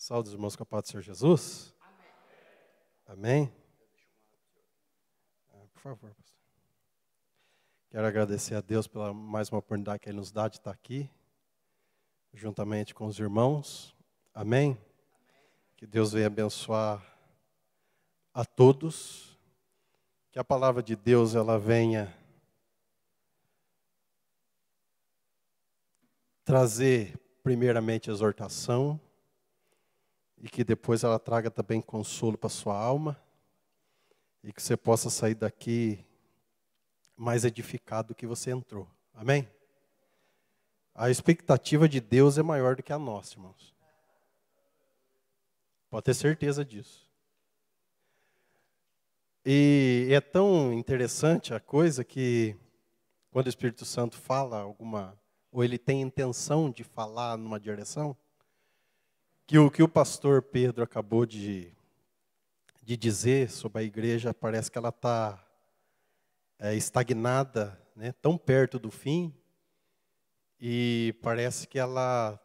Saúde, irmãos, com a paz do Senhor Jesus. Amém? Por favor, pastor. Quero agradecer a Deus pela mais uma oportunidade que Ele nos dá de estar aqui, juntamente com os irmãos. Amém? Que Deus venha abençoar a todos. Que a palavra de Deus ela venha trazer primeiramente exortação e que depois ela traga também consolo para a sua alma e que você possa sair daqui mais edificado do que você entrou. Amém? A expectativa de Deus é maior do que a nossa, irmãos. Pode ter certeza disso. E é tão interessante a coisa que quando o Espírito Santo fala alguma, ou ele tem intenção de falar numa direção, que o que o pastor Pedro acabou de dizer sobre a igreja, parece que ela está estagnada, né, tão perto do fim, e parece que ela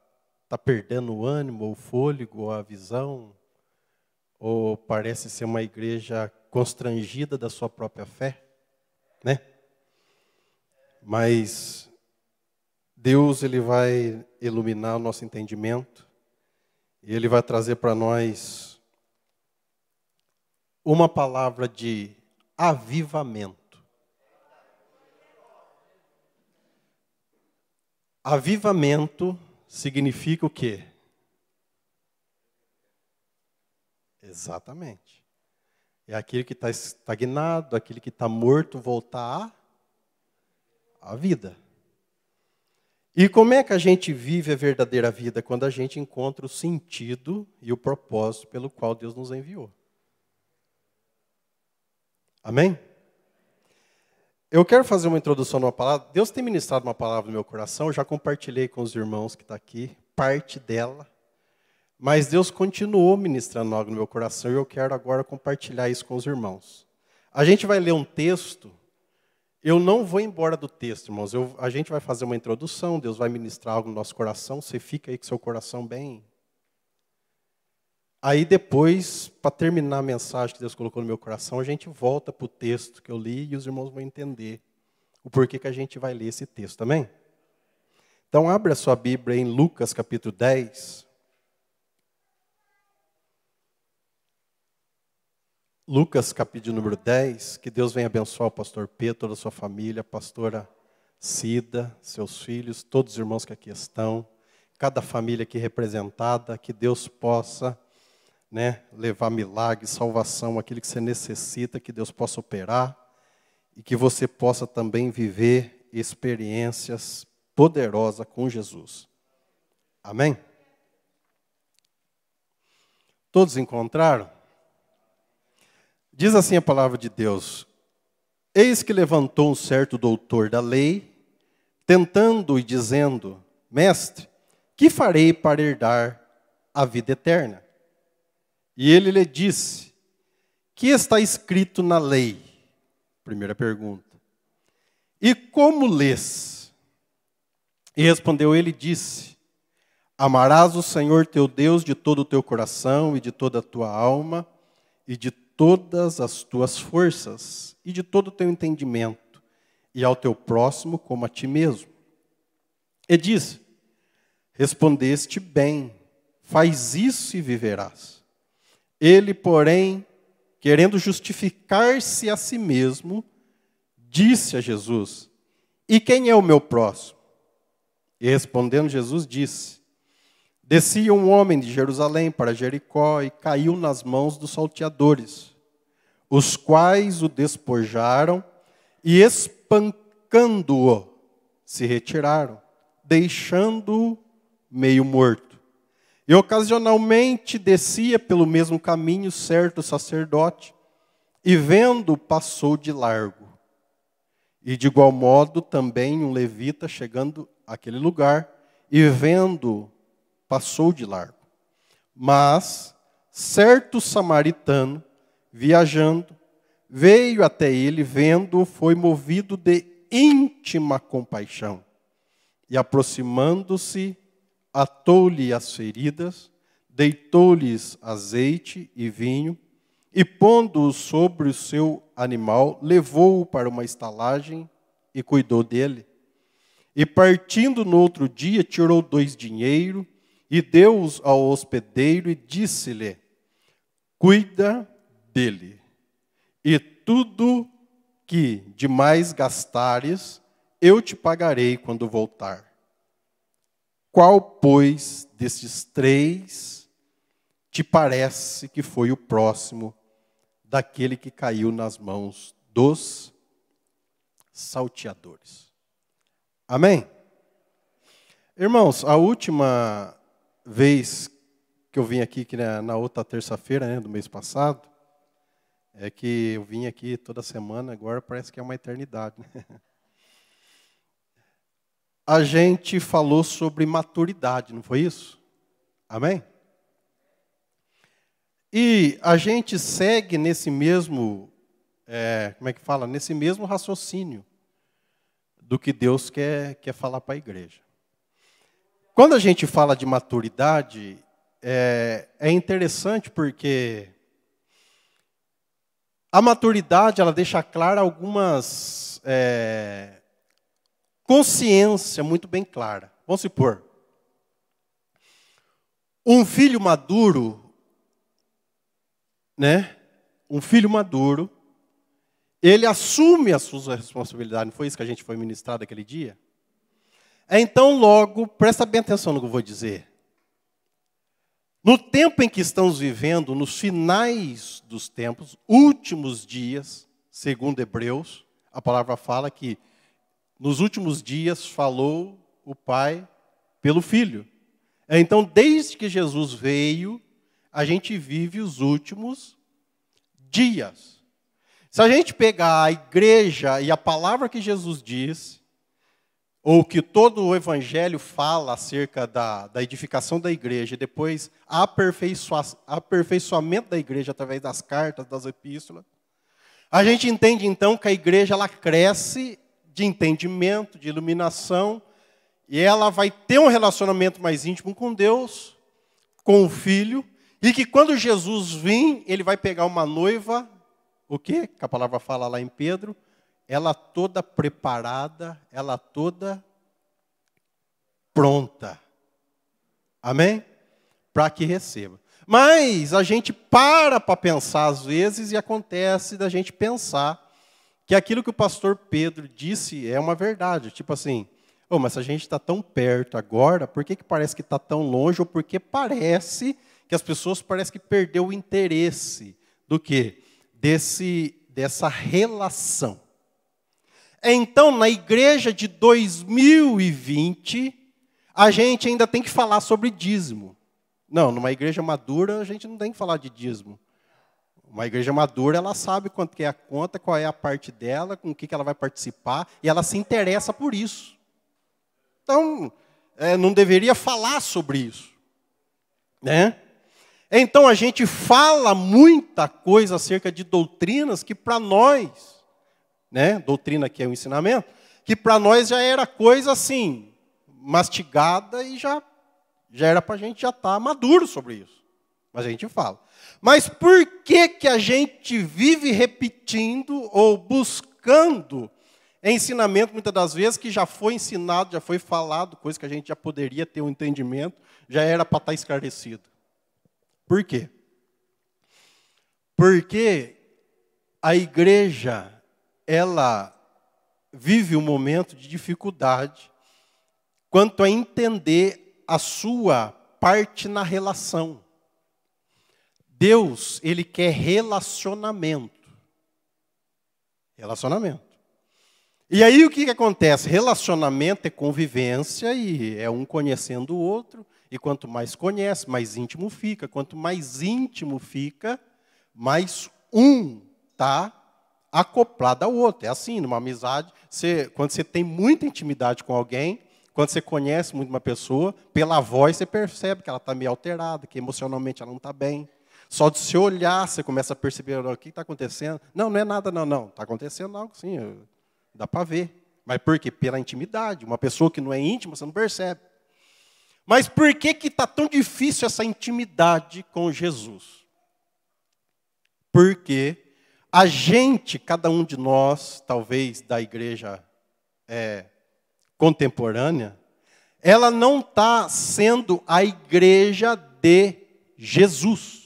está perdendo o ânimo, o fôlego, a visão, ou parece ser uma igreja constrangida da sua própria fé, né? Mas Deus ele vai iluminar o nosso entendimento, e Ele vai trazer para nós uma palavra de avivamento. Avivamento significa o quê? Exatamente. É aquele que está estagnado, aquele que está morto, voltar à vida. E como é que a gente vive a verdadeira vida? Quando a gente encontra o sentido e o propósito pelo qual Deus nos enviou. Amém? Eu quero fazer uma introdução numa palavra. Deus tem ministrado uma palavra no meu coração. Eu já compartilhei com os irmãos que estão aqui, parte dela. Mas Deus continuou ministrando algo no meu coração e eu quero agora compartilhar isso com os irmãos. A gente vai ler um texto. Eu não vou embora do texto, irmãos. A gente vai fazer uma introdução, Deus vai ministrar algo no nosso coração. Você fica aí com seu coração bem. Aí depois, para terminar a mensagem que Deus colocou no meu coração, a gente volta para o texto que eu li e os irmãos vão entender o porquê que a gente vai ler esse texto, amém? Então, abre a sua Bíblia em Lucas capítulo 10. Lucas, capítulo número 10, que Deus venha abençoar o pastor Pedro, toda a sua família, a pastora Cida, seus filhos, todos os irmãos que aqui estão, cada família aqui representada, que Deus possa, levar milagre, salvação, aquilo que você necessita, que Deus possa operar, e que você possa também viver experiências poderosas com Jesus. Amém? Todos encontraram? Diz assim a palavra de Deus: eis que levantou um certo doutor da lei, tentando e dizendo: mestre, que farei para herdar a vida eterna? E ele lhe disse: que está escrito na lei? Primeira pergunta. E como lês? E respondeu ele e disse: amarás o Senhor teu Deus de todo o teu coração e de toda a tua alma e de todas as tuas forças e de todo o teu entendimento, e ao teu próximo como a ti mesmo. E disse: respondeste bem, faz isso e viverás. Ele, porém, querendo justificar-se a si mesmo, disse a Jesus: e quem é o meu próximo? E respondendo Jesus disse: descia um homem de Jerusalém para Jericó e caiu nas mãos dos salteadores, os quais o despojaram e, espancando-o, se retiraram, deixando-o meio morto. E ocasionalmente descia pelo mesmo caminho certo sacerdote, e vendo, passou de largo. E de igual modo também um levita chegando àquele lugar, e vendo, passou de largo. Mas certo samaritano, viajando, veio até ele, vendo-o, foi movido de íntima compaixão. E aproximando-se, atou-lhe as feridas, deitou-lhes azeite e vinho, e pondo-o sobre o seu animal, levou-o para uma estalagem e cuidou dele. E partindo no outro dia, tirou 2 dinheiros e deu-os ao hospedeiro e disse-lhe: cuida dele, e tudo que demais gastares, eu te pagarei quando voltar. Qual, pois, destes 3 te parece que foi o próximo daquele que caiu nas mãos dos salteadores? Amém? Irmãos, a última vez que eu vim aqui, que na outra terça-feira, do mês passado, é que eu vim aqui toda semana, agora parece que é uma eternidade. A gente falou sobre maturidade, não foi isso? Amém? E a gente segue nesse mesmo, nesse mesmo raciocínio do que Deus quer falar para a igreja. Quando a gente fala de maturidade, é interessante porque a maturidade, ela deixa clara algumas consciência muito bem clara. Vamos supor, um filho maduro, um filho maduro, ele assume as suas responsabilidades. Não foi isso que a gente foi ministrado aquele dia? Então, logo, presta bem atenção no que eu vou dizer. No tempo em que estamos vivendo, nos finais dos tempos, últimos dias, segundo Hebreus, a palavra fala que nos últimos dias falou o Pai pelo Filho. Então, desde que Jesus veio, a gente vive os últimos dias. Se a gente pegar a igreja e a palavra que Jesus diz, ou que todo o Evangelho fala acerca da edificação da igreja, e depois aperfeiçoamento da igreja através das cartas, das epístolas, a gente entende então que a igreja ela cresce de entendimento, de iluminação, e ela vai ter um relacionamento mais íntimo com Deus, com o Filho, e que quando Jesus vir, ele vai pegar uma noiva, o quê? Que a palavra fala lá em Pedro, ela toda preparada, ela toda pronta. Amém? Para que receba. Mas a gente para pensar às vezes e acontece da gente pensar que aquilo que o pastor Pedro disse é uma verdade. Tipo assim, mas se a gente está tão perto agora, por que parece que está tão longe? Ou porque parece que as pessoas parecem que perdeu o interesse do quê? Dessa relação. Então, na igreja de 2020, a gente ainda tem que falar sobre dízimo. Não, numa igreja madura, a gente não tem que falar de dízimo. Uma igreja madura, ela sabe quanto que é a conta, qual é a parte dela, com o que ela vai participar, e ela se interessa por isso. Então, não deveria falar sobre isso. Então, a gente fala muita coisa acerca de doutrinas que para nós, doutrina que é o ensinamento, que para nós já era coisa assim, mastigada e já era para a gente já estar maduro sobre isso. Mas a gente fala. Mas por que a gente vive repetindo ou buscando ensinamento, muitas das vezes, que já foi ensinado, já foi falado, coisa que a gente já poderia ter um entendimento, já era para estar esclarecido? Por quê? Porque a igreja, ela vive um momento de dificuldade quanto a entender a sua parte na relação. Deus, ele quer relacionamento. Relacionamento. E aí o que acontece? Relacionamento é convivência e é um conhecendo o outro. E quanto mais conhece, mais íntimo fica. Quanto mais íntimo fica, mais um está acoplado ao outro. É assim, numa amizade, quando você tem muita intimidade com alguém, quando você conhece muito uma pessoa, pela voz você percebe que ela está meio alterada, que emocionalmente ela não está bem. Só de se olhar, você começa a perceber o que está acontecendo. Não é nada, não. Está acontecendo algo, sim, dá para ver. Mas por quê? Pela intimidade. Uma pessoa que não é íntima, você não percebe. Mas por que está tão difícil essa intimidade com Jesus? Porque a gente, cada um de nós, talvez da igreja contemporânea, ela não está sendo a igreja de Jesus.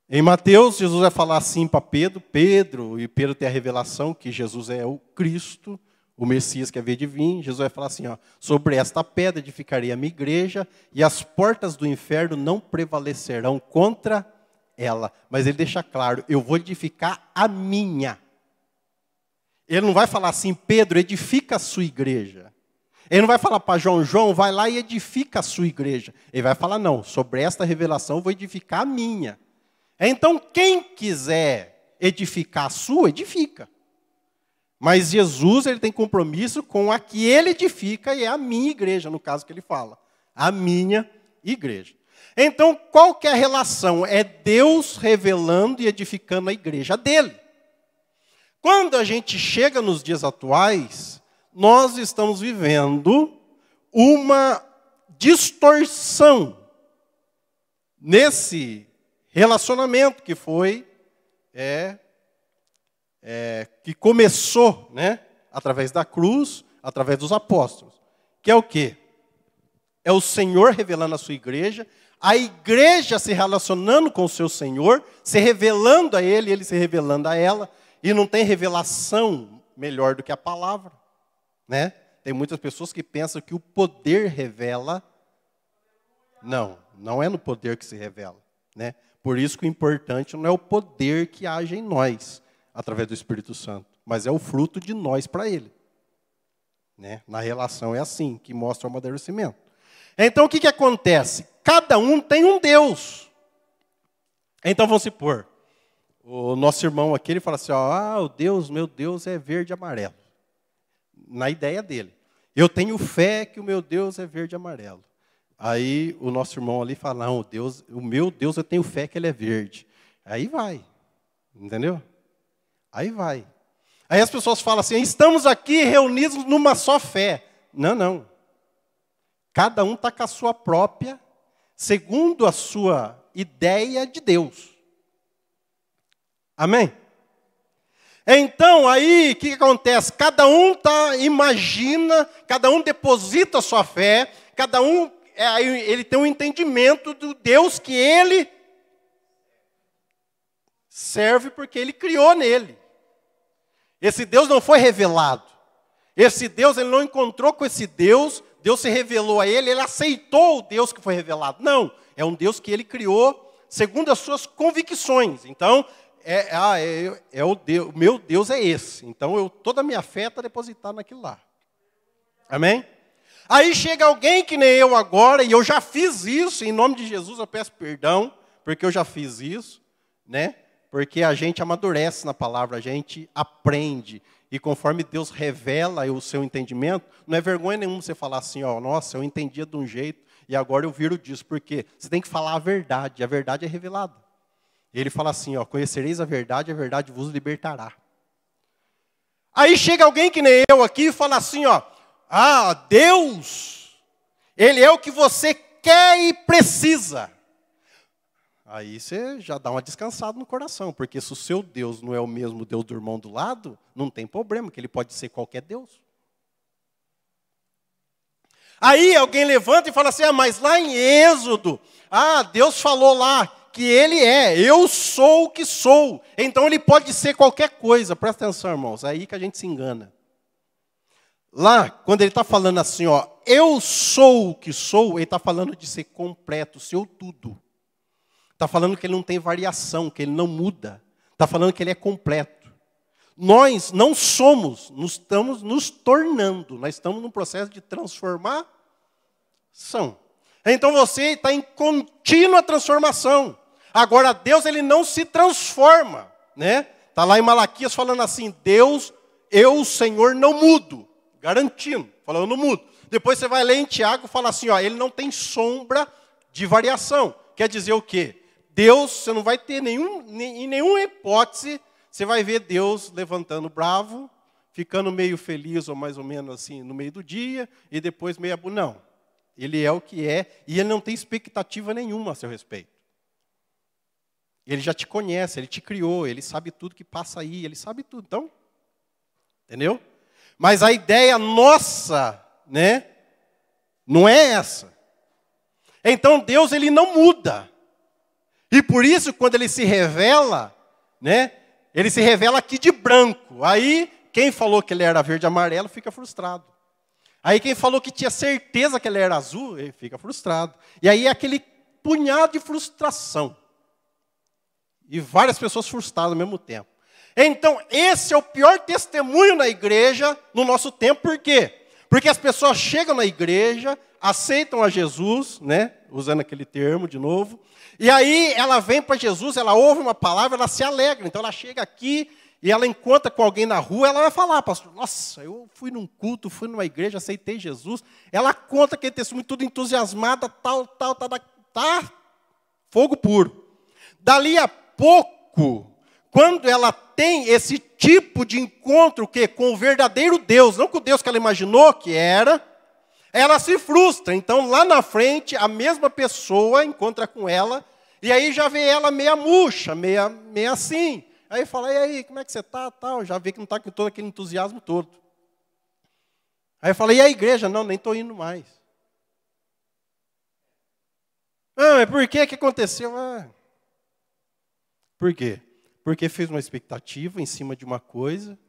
Em Mateus, Jesus vai falar assim para Pedro, e Pedro tem a revelação que Jesus é o Cristo, o Messias que havia de vir. Jesus vai falar assim, ó, sobre esta pedra edificarei a minha igreja, e as portas do inferno não prevalecerão contra ela. Mas ele deixa claro, eu vou edificar a minha. Ele não vai falar assim, Pedro, edifica a sua igreja. Ele não vai falar para João, vai lá e edifica a sua igreja. Ele vai falar, não, sobre esta revelação eu vou edificar a minha. Então, quem quiser edificar a sua, edifica. Mas Jesus, ele tem compromisso com a que ele edifica, e é a minha igreja, no caso que ele fala. A minha igreja. Então, qual que é a relação? É Deus revelando e edificando a igreja dele. Quando a gente chega nos dias atuais, nós estamos vivendo uma distorção nesse relacionamento que foi, que começou, né, através da cruz, através dos apóstolos. Que é o quê? É o Senhor revelando a sua igreja, a igreja se relacionando com o seu Senhor, se revelando a Ele, Ele se revelando a ela, e não tem revelação melhor do que a palavra, né? Tem muitas pessoas que pensam que o poder revela. Não é no poder que se revela, né? Por isso que o importante não é o poder que age em nós, através do Espírito Santo, mas é o fruto de nós para Ele. Né? Na relação é assim, que mostra o amadurecimento. Então o que acontece? Cada um tem um Deus. Então vamos supor, o nosso irmão aqui, ele fala assim, ó, meu Deus é verde e amarelo. Na ideia dele. Eu tenho fé que o meu Deus é verde e amarelo. Aí o nosso irmão ali fala, não, o meu Deus, eu tenho fé que ele é verde. Aí vai, entendeu? Aí vai. Aí as pessoas falam assim, estamos aqui reunidos numa só fé. Não. Cada um está com a sua própria, segundo a sua ideia de Deus. Amém? Então, aí, o que acontece? Cada um imagina, cada um deposita a sua fé, cada um, ele tem um entendimento do Deus que ele serve porque ele criou nele. Esse Deus não foi revelado. Esse Deus, ele não encontrou com esse Deus, Deus se revelou a ele aceitou o Deus que foi revelado. Não, é um Deus que ele criou segundo as suas convicções. Então, o meu Deus é esse. Então, toda a minha fé está depositada naquilo lá. Amém? Aí chega alguém que nem eu agora, e eu já fiz isso, em nome de Jesus eu peço perdão, porque eu já fiz isso, né? Porque a gente amadurece na palavra, a gente aprende. E conforme Deus revela o seu entendimento, não é vergonha nenhuma você falar assim, nossa, eu entendia de um jeito e agora eu viro disso. Por quê? Você tem que falar a verdade é revelada. Ele fala assim, conhecereis a verdade vos libertará. Aí chega alguém que nem eu aqui e fala assim, Deus, Ele é o que você quer e precisa. Aí você já dá uma descansada no coração, porque se o seu Deus não é o mesmo Deus do irmão do lado, não tem problema, que ele pode ser qualquer Deus. Aí alguém levanta e fala assim, mas lá em Êxodo, Deus falou lá que Ele eu sou o que sou. Então Ele pode ser qualquer coisa. Presta atenção, irmãos, é aí que a gente se engana. Lá, quando Ele está falando assim, eu sou o que sou, Ele está falando de ser completo, seu tudo. Está falando que Ele não tem variação, que Ele não muda. Está falando que Ele é completo. Nós não somos, nós estamos nos tornando. Nós estamos num processo de transformação. Então você está em contínua transformação. Agora Deus, Ele não se transforma. Né? Está lá em Malaquias falando assim, Deus, eu, o Senhor, não mudo. Garantindo, falando não mudo. Depois você vai ler em Tiago e fala assim, Ele não tem sombra de variação. Quer dizer o quê? Deus, você não vai ter em nenhuma hipótese, você vai ver Deus levantando bravo, ficando meio feliz, ou mais ou menos assim, no meio do dia, e depois meio... Não, ele é o que é, e ele não tem expectativa nenhuma a seu respeito. Ele já te conhece, ele te criou, ele sabe tudo que passa aí, ele sabe tudo. Então, entendeu? Mas a ideia nossa, né, não é essa. Então Deus, ele não muda. E por isso, quando ele se revela, né, ele se revela aqui de branco. Aí, quem falou que ele era verde e amarelo, fica frustrado. Aí, quem falou que tinha certeza que ele era azul, ele fica frustrado. E aí, é aquele punhado de frustração. E várias pessoas frustradas ao mesmo tempo. Então, esse é o pior testemunho na igreja no nosso tempo. Por quê? Porque as pessoas chegam na igreja, aceitam a Jesus, né? Usando aquele termo de novo. E aí ela vem para Jesus, ela ouve uma palavra, ela se alegra. Então ela chega aqui e ela encontra com alguém na rua, ela vai falar, pastor, nossa, eu fui num culto, fui numa igreja, aceitei Jesus. Ela conta aquele testemunho tudo entusiasmada, tá, fogo puro. Dali a pouco, quando ela tem esse tipo de encontro com o verdadeiro Deus, não com o Deus que ela imaginou que era, ela se frustra. Então, lá na frente, a mesma pessoa encontra com ela, e aí já vê ela meia murcha, meia assim. Aí fala, e aí, como é que você está? Tal. Já vê que não está com todo aquele entusiasmo todo. Aí fala, e a igreja? Não, nem estou indo mais. Ah, mas por que aconteceu? Por quê? Porque fez uma expectativa em cima de uma coisa,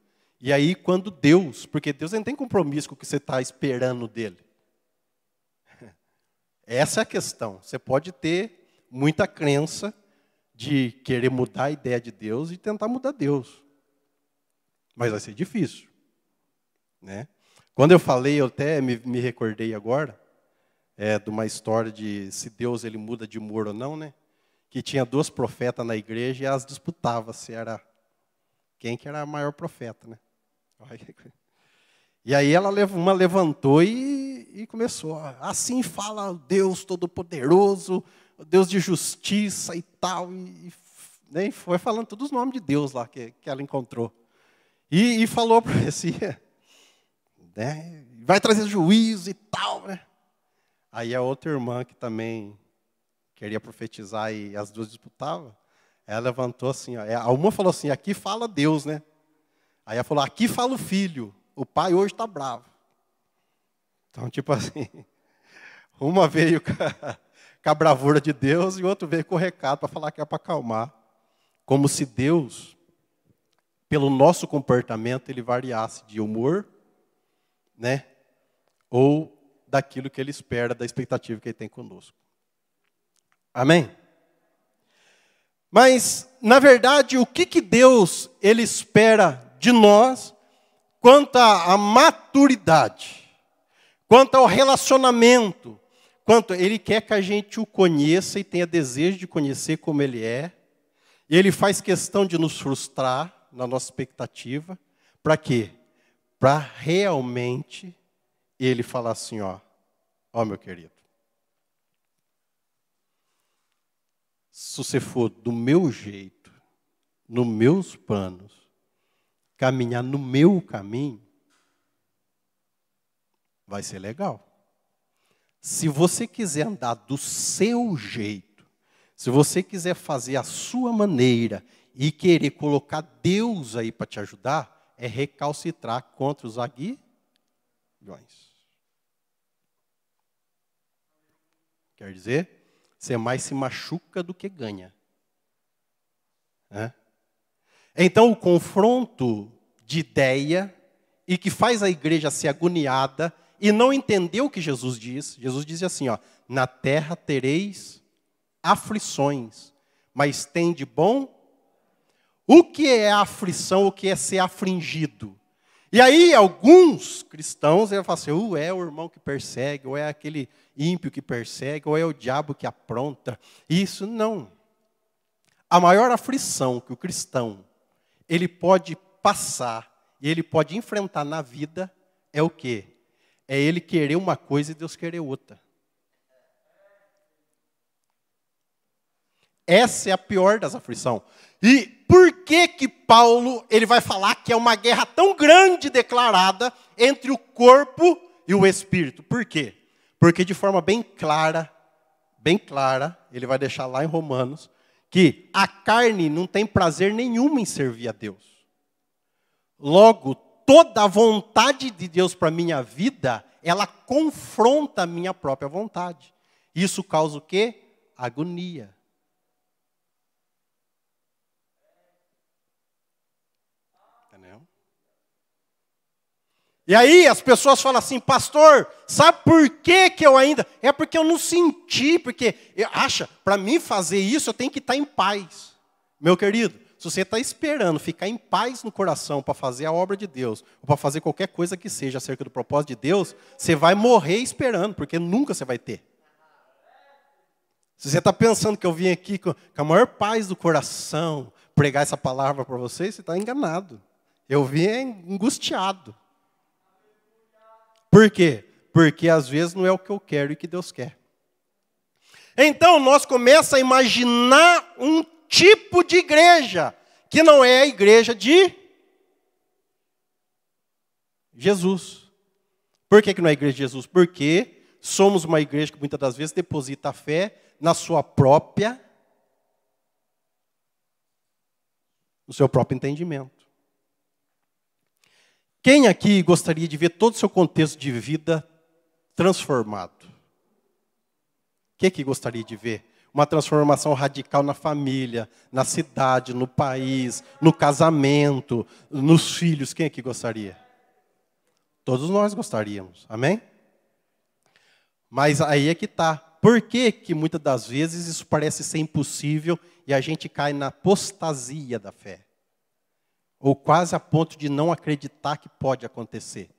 e aí quando Deus, porque Deus não tem compromisso com o que você está esperando dele. Essa é a questão. Você pode ter muita crença de querer mudar a ideia de Deus e tentar mudar Deus. Mas vai ser difícil. Né? Quando eu falei, eu até me recordei agora, de uma história de se Deus ele muda de humor ou não, né? Que tinha 2 profetas na igreja e elas disputavam se era quem que era a maior profeta, né? E aí uma levantou e começou, assim fala o Deus Todo-Poderoso, o Deus de justiça e tal, né? Foi falando todos os nomes de Deus lá que ela encontrou. E falou para si, né? Vai trazer juízo e tal, né? Aí a outra irmã que também queria profetizar e as duas disputavam, ela levantou assim, a uma falou assim, aqui fala Deus, né? Aí ela falou, aqui fala o filho, o pai hoje está bravo. Então, tipo assim, uma veio com a bravura de Deus e o outro veio com o recado para falar que é para acalmar. Como se Deus, pelo nosso comportamento, ele variasse de humor, né? Ou daquilo que ele espera, da expectativa que ele tem conosco. Amém? Mas, na verdade, o que Deus ele espera de nós quanto à maturidade, quanto ao relacionamento, quanto ele quer que a gente o conheça e tenha desejo de conhecer como ele é, e ele faz questão de nos frustrar na nossa expectativa, para quê? Para realmente ele falar assim, ó meu querido, se você for do meu jeito, nos meus planos, caminhar no meu caminho, vai ser legal. Se você quiser andar do seu jeito, se você quiser fazer a sua maneira e querer colocar Deus aí para te ajudar, é recalcitrar contra os aguilhões. Quer dizer, você mais se machuca do que ganha. Então, o confronto de ideia e que faz a igreja ser agoniada e não entender o que Jesus diz. Jesus diz assim, na terra tereis aflições, mas tende bom. O que é aflição, o que é ser afligido? E aí, alguns cristãos vão falar assim, é o irmão que persegue, ou é aquele ímpio que persegue, ou é o diabo que apronta. Isso não. A maior aflição que o cristão ele pode passar e ele pode enfrentar na vida é o quê? É ele querer uma coisa e Deus querer outra. Essa é a pior das aflições. E por que que Paulo ele vai falar que é uma guerra tão grande declarada entre o corpo e o espírito? Por quê? Porque de forma bem clara, ele vai deixar lá em Romanos, que a carne não tem prazer nenhum em servir a Deus. Logo, toda a vontade de Deus para a minha vida, ela confronta a minha própria vontade. Isso causa o quê? Agonia. Entendeu? E aí as pessoas falam assim, pastor, sabe por que que eu ainda... É porque eu não senti, porque... Para mim fazer isso, eu tenho que estar em paz. Meu querido, se você está esperando ficar em paz no coração para fazer a obra de Deus, ou para fazer qualquer coisa que seja acerca do propósito de Deus, você vai morrer esperando, porque nunca você vai ter. Se você está pensando que eu vim aqui com a maior paz do coração pregar essa palavra para você está enganado. Eu vim angustiado. Por quê? Porque às vezes não é o que eu quero e que Deus quer. Então nós começamos a imaginar um tipo de igreja que não é a igreja de Jesus. Por que não é a igreja de Jesus? Porque somos uma igreja que muitas das vezes deposita a fé no seu próprio entendimento. Quem aqui gostaria de ver todo o seu contexto de vida transformado? Quem aqui gostaria de ver uma transformação radical na família, na cidade, no país, no casamento, nos filhos? Quem aqui gostaria? Todos nós gostaríamos, amém? Mas aí é que está. Por que que muitas das vezes isso parece ser impossível e a gente cai na apostasia da fé? Ou quase a ponto de não acreditar que pode acontecer.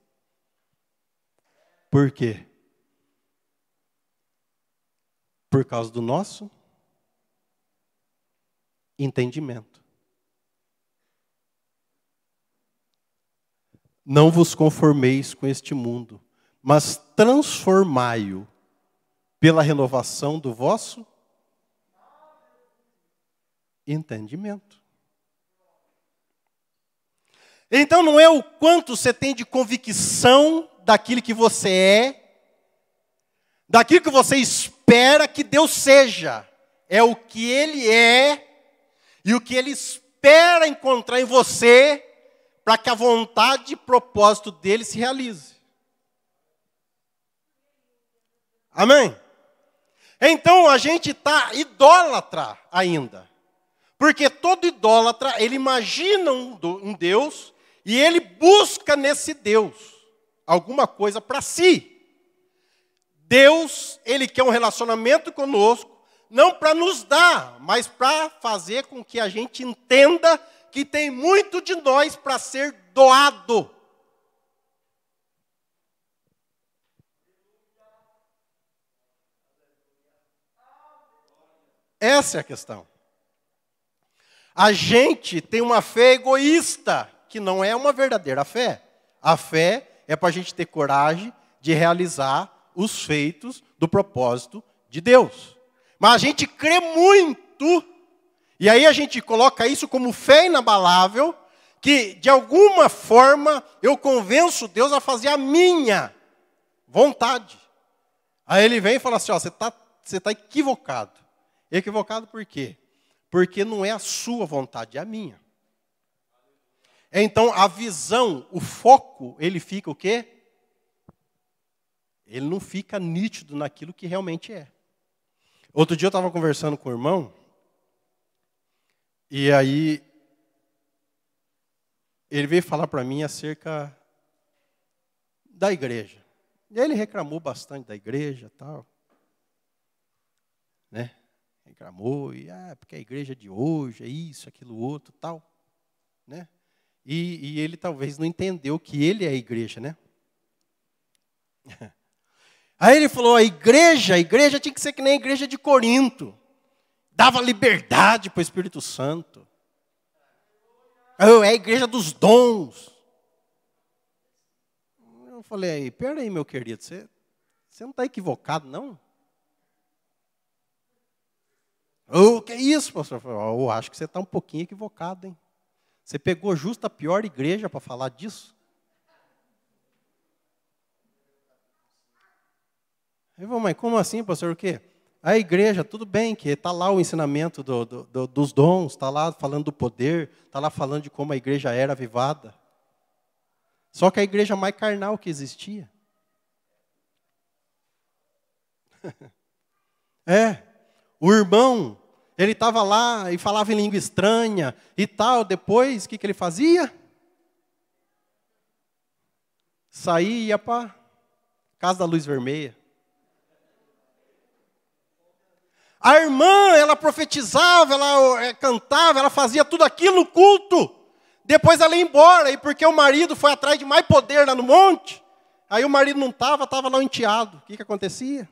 Por quê? Por causa do nosso entendimento. Não vos conformeis com este mundo, mas transformai-o pela renovação do vosso entendimento. Então não é o quanto você tem de convicção daquilo que você é, daquilo que você espera que Deus seja. É o que Ele é e o que Ele espera encontrar em você para que a vontade e propósito dEle se realize. Amém? Então a gente está idólatra ainda. Porque todo idólatra, ele imagina um Deus e ele busca nesse Deus alguma coisa para si. Deus, ele quer um relacionamento conosco, não para nos dar, mas para fazer com que a gente entenda que tem muito de nós para ser doado. Essa é a questão. A gente tem uma fé egoísta, que não é uma verdadeira fé. A fé é para a gente ter coragem de realizar os feitos do propósito de Deus. Mas a gente crê muito, e aí a gente coloca isso como fé inabalável, que de alguma forma eu convenço Deus a fazer a minha vontade. Aí ele vem e fala assim, ó, você tá equivocado. Equivocado por quê? Porque não é a sua vontade, é a minha. Então, a visão, o foco, ele fica o quê? Ele não fica nítido naquilo que realmente é. Outro dia eu estava conversando com o irmão, e aí ele veio falar para mim acerca da igreja. E aí ele reclamou bastante da igreja e tal. Né? Reclamou, e porque a igreja de hoje é isso, aquilo, outro, tal. Né? E ele talvez não entendeu que ele é a igreja, né? Aí ele falou, a igreja tinha que ser que nem a igreja de Corinto. Dava liberdade para o Espírito Santo. É a igreja dos dons. Eu falei, peraí, meu querido, você não está equivocado, não? O que é isso, pastor? Eu acho que você está um pouquinho equivocado, hein? Você pegou justo a pior igreja para falar disso? Eu vou, mas como assim, pastor? O quê? A igreja, tudo bem, que está lá o ensinamento dos dons, está lá falando do poder, está lá falando de como a igreja era avivada. Só que a igreja mais carnal que existia. O irmão, ele estava lá e falava em língua estranha e tal. Depois, o que ele fazia? Saía e ia para casa da luz vermelha. A irmã, ela profetizava, ela cantava, ela fazia tudo aquilo no culto. Depois ela ia embora, e porque o marido foi atrás de mais poder lá no monte, aí o marido não estava lá o enteado. O que acontecia?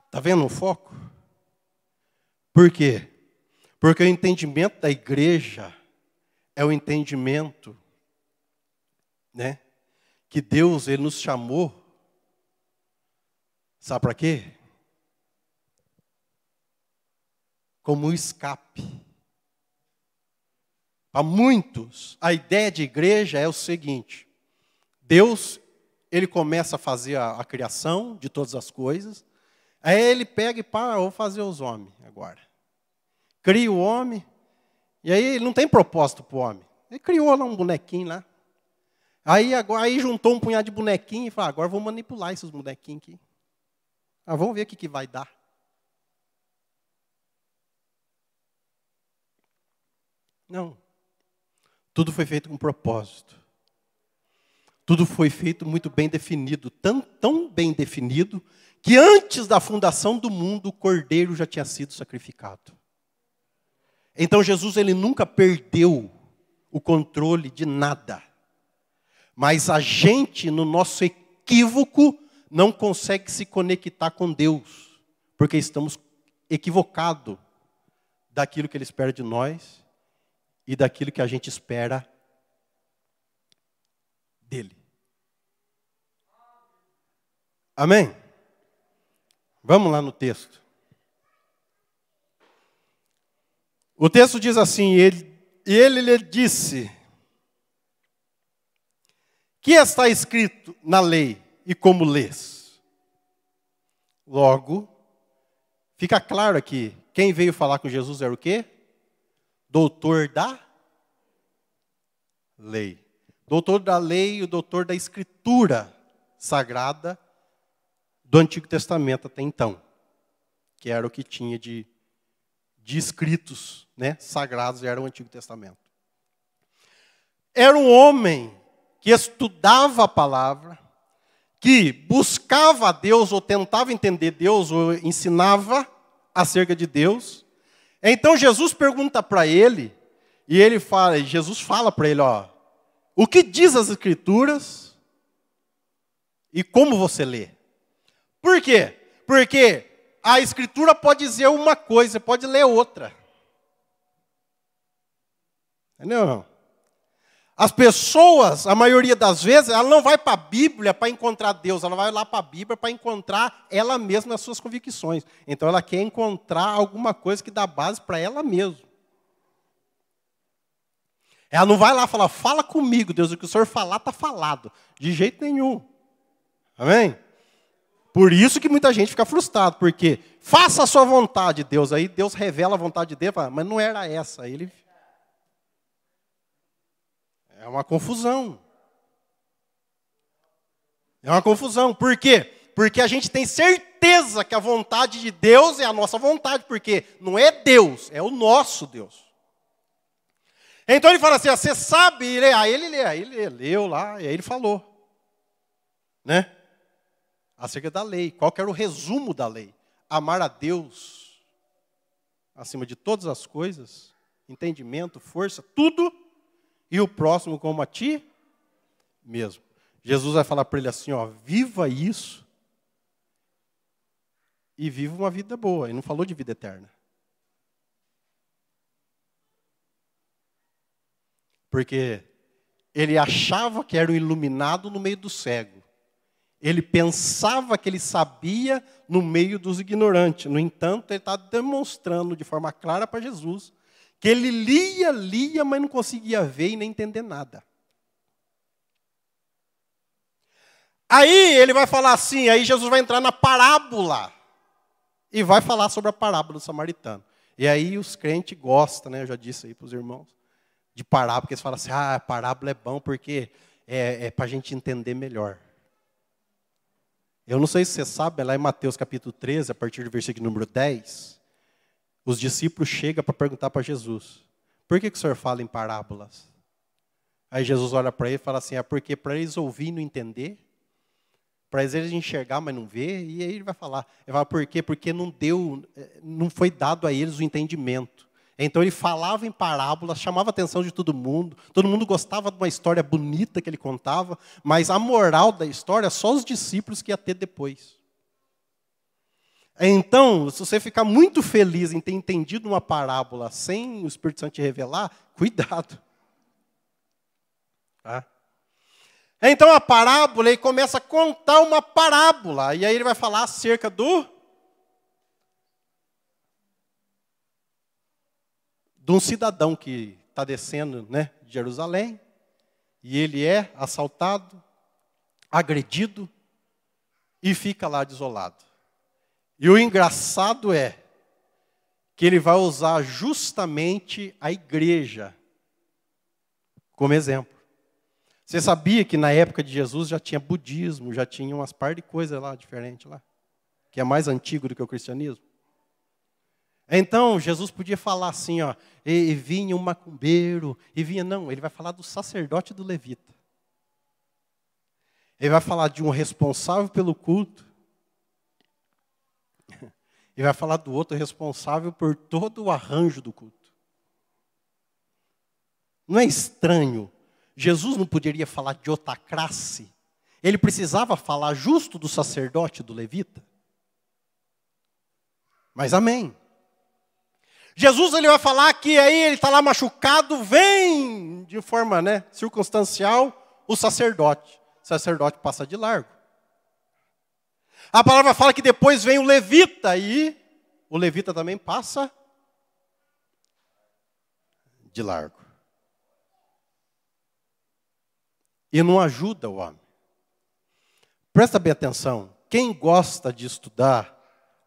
Está vendo o foco? Por quê? Porque o entendimento da igreja é o entendimento, né, que Deus ele nos chamou, sabe para quê? Como um escape. Para muitos, a ideia de igreja é o seguinte: Deus, ele começa a fazer a criação de todas as coisas, aí ele pega e vou fazer os homens agora. Cria o homem, e aí ele não tem propósito para o homem. Ele criou lá um bonequinho lá. Aí juntou um punhado de bonequinho e falou, agora vou manipular esses bonequinhos aqui. Vamos ver o que vai dar. Não. Tudo foi feito com propósito. Tudo foi feito muito bem definido. Tão bem definido, que antes da fundação do mundo, o cordeiro já tinha sido sacrificado. Então Jesus ele nunca perdeu o controle de nada. Mas a gente, no nosso equívoco, não consegue se conectar com Deus. Porque estamos equivocados daquilo que Ele espera de nós e daquilo que a gente espera dEle. Amém? Vamos lá no texto. O texto diz assim, ele lhe disse, que está escrito na lei e como lês? Logo, fica claro aqui, quem veio falar com Jesus era o quê? Doutor da lei. Doutor da lei e o doutor da escritura sagrada do Antigo Testamento até então. Que era o que tinha de escritos, né, sagrados, era o Antigo Testamento. Era um homem que estudava a palavra, que buscava a Deus, ou tentava entender Deus, ou ensinava acerca de Deus. Então Jesus pergunta para ele, e Jesus fala para ele, o que diz as Escrituras e como você lê? Por quê? Porque a Escritura pode dizer uma coisa, pode ler outra. Entendeu? As pessoas, a maioria das vezes, ela não vai para a Bíblia para encontrar Deus, ela vai lá para a Bíblia para encontrar ela mesma nas suas convicções. Então ela quer encontrar alguma coisa que dá base para ela mesma. Ela não vai lá falar, fala comigo, Deus, o que o Senhor falar está falado. De jeito nenhum. Amém? Por isso que muita gente fica frustrada, porque faça a sua vontade, Deus. Aí Deus revela a vontade de Deus, mas não era essa. Aí ele... É uma confusão. É uma confusão. Por quê? Porque a gente tem certeza que a vontade de Deus é a nossa vontade, porque não é Deus, é o nosso Deus. Então ele fala assim, você sabe, aí ele leu lá, e aí ele falou. Né? Acerca da lei. Qual que era o resumo da lei? Amar a Deus acima de todas as coisas, entendimento, força, tudo, e o próximo como a ti mesmo. Jesus vai falar para ele assim, viva isso e viva uma vida boa. Ele não falou de vida eterna. Porque ele achava que era o iluminado no meio do cego. Ele pensava que ele sabia no meio dos ignorantes. No entanto, ele está demonstrando de forma clara para Jesus que ele lia, mas não conseguia ver e nem entender nada. Aí ele vai falar assim, aí Jesus vai entrar na parábola e vai falar sobre a parábola do samaritano. E aí os crentes gostam, né? Eu já disse aí para os irmãos, de parábola, porque eles falam assim, a parábola é bom porque é para a gente entender melhor. Eu não sei se você sabe, lá em Mateus capítulo 13, a partir do versículo número 10, os discípulos chegam para perguntar para Jesus, por que o senhor fala em parábolas? Aí Jesus olha para ele e fala assim, porque para eles ouvir e não entender, para eles enxergar, mas não ver, e aí ele vai falar. Ele fala, por quê? Porque não foi dado a eles o entendimento. Então ele falava em parábolas, chamava a atenção de todo mundo gostava de uma história bonita que ele contava, mas a moral da história, só os discípulos que ia ter depois. Então, se você ficar muito feliz em ter entendido uma parábola sem o Espírito Santo te revelar, cuidado. Tá? Então a parábola, ele começa a contar uma parábola. E aí ele vai falar acerca de um cidadão que está descendo, né, de Jerusalém. E ele é assaltado, agredido e fica lá desolado. E o engraçado é que ele vai usar justamente a igreja como exemplo. Você sabia que na época de Jesus já tinha budismo, já tinha umas par de coisas lá diferentes lá, que é mais antigo do que o cristianismo? Então, Jesus podia falar assim, ó, e vinha um macumbeiro, não, ele vai falar do sacerdote e do levita. Ele vai falar de um responsável pelo culto, e vai falar do outro responsável por todo o arranjo do culto. Não é estranho? Jesus não poderia falar de outra classe? Ele precisava falar justo do sacerdote e do levita? Mas amém. Jesus ele vai falar que aí ele está lá machucado, vem de forma, né, circunstancial o sacerdote. O sacerdote passa de largo. A palavra fala que depois vem o levita e o levita também passa de largo. E não ajuda o homem. Presta bem atenção. Quem gosta de estudar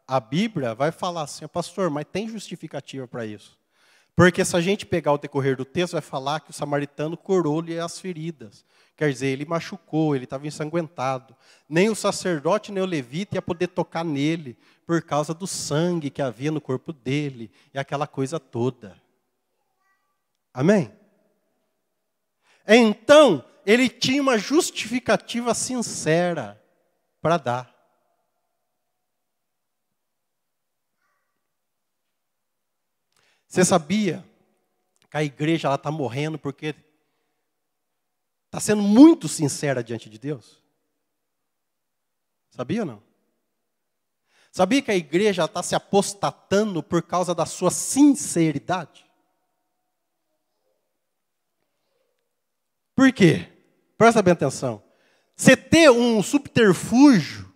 a Bíblia vai falar assim, pastor, mas tem justificativa para isso. Porque se a gente pegar o decorrer do texto, vai falar que o samaritano curou-lhe as feridas. Quer dizer, ele machucou, ele estava ensanguentado. Nem o sacerdote, nem o levita ia poder tocar nele, por causa do sangue que havia no corpo dele, e aquela coisa toda. Amém? Então, ele tinha uma justificativa sincera para dar. Você sabia que a igreja está morrendo porque está sendo muito sincera diante de Deus? Sabia ou não? Sabia que a igreja está se apostatando por causa da sua sinceridade? Por quê? Presta bem atenção. Você ter um subterfúgio,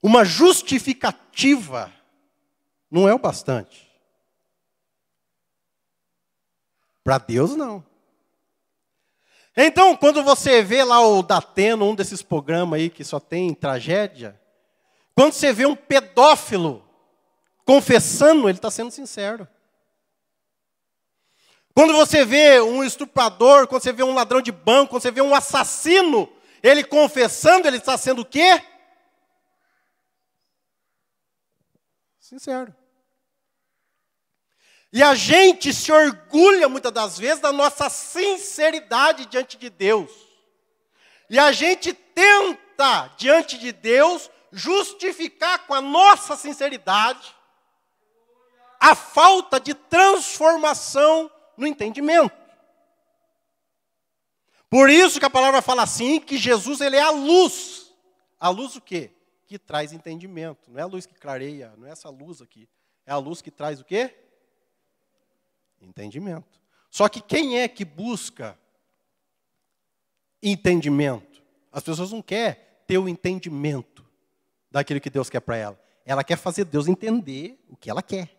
uma justificativa, não é o bastante. Para Deus, não. Então, quando você vê lá o Dateno, um desses programas aí que só tem tragédia, quando você vê um pedófilo confessando, ele está sendo sincero. Quando você vê um estuprador, quando você vê um ladrão de banco, quando você vê um assassino, ele confessando, ele está sendo o quê? Sincero. E a gente se orgulha muitas das vezes da nossa sinceridade diante de Deus. E a gente tenta, diante de Deus, justificar com a nossa sinceridade a falta de transformação no entendimento. Por isso que a palavra fala assim, que Jesus ele é a luz. A luz o quê? Que traz entendimento. Não é a luz que clareia, não é essa luz aqui. É a luz que traz o quê? Entendimento. Só que quem é que busca entendimento. As pessoas não querem ter o entendimento daquilo que Deus quer para ela. Ela quer fazer Deus entender o que ela quer.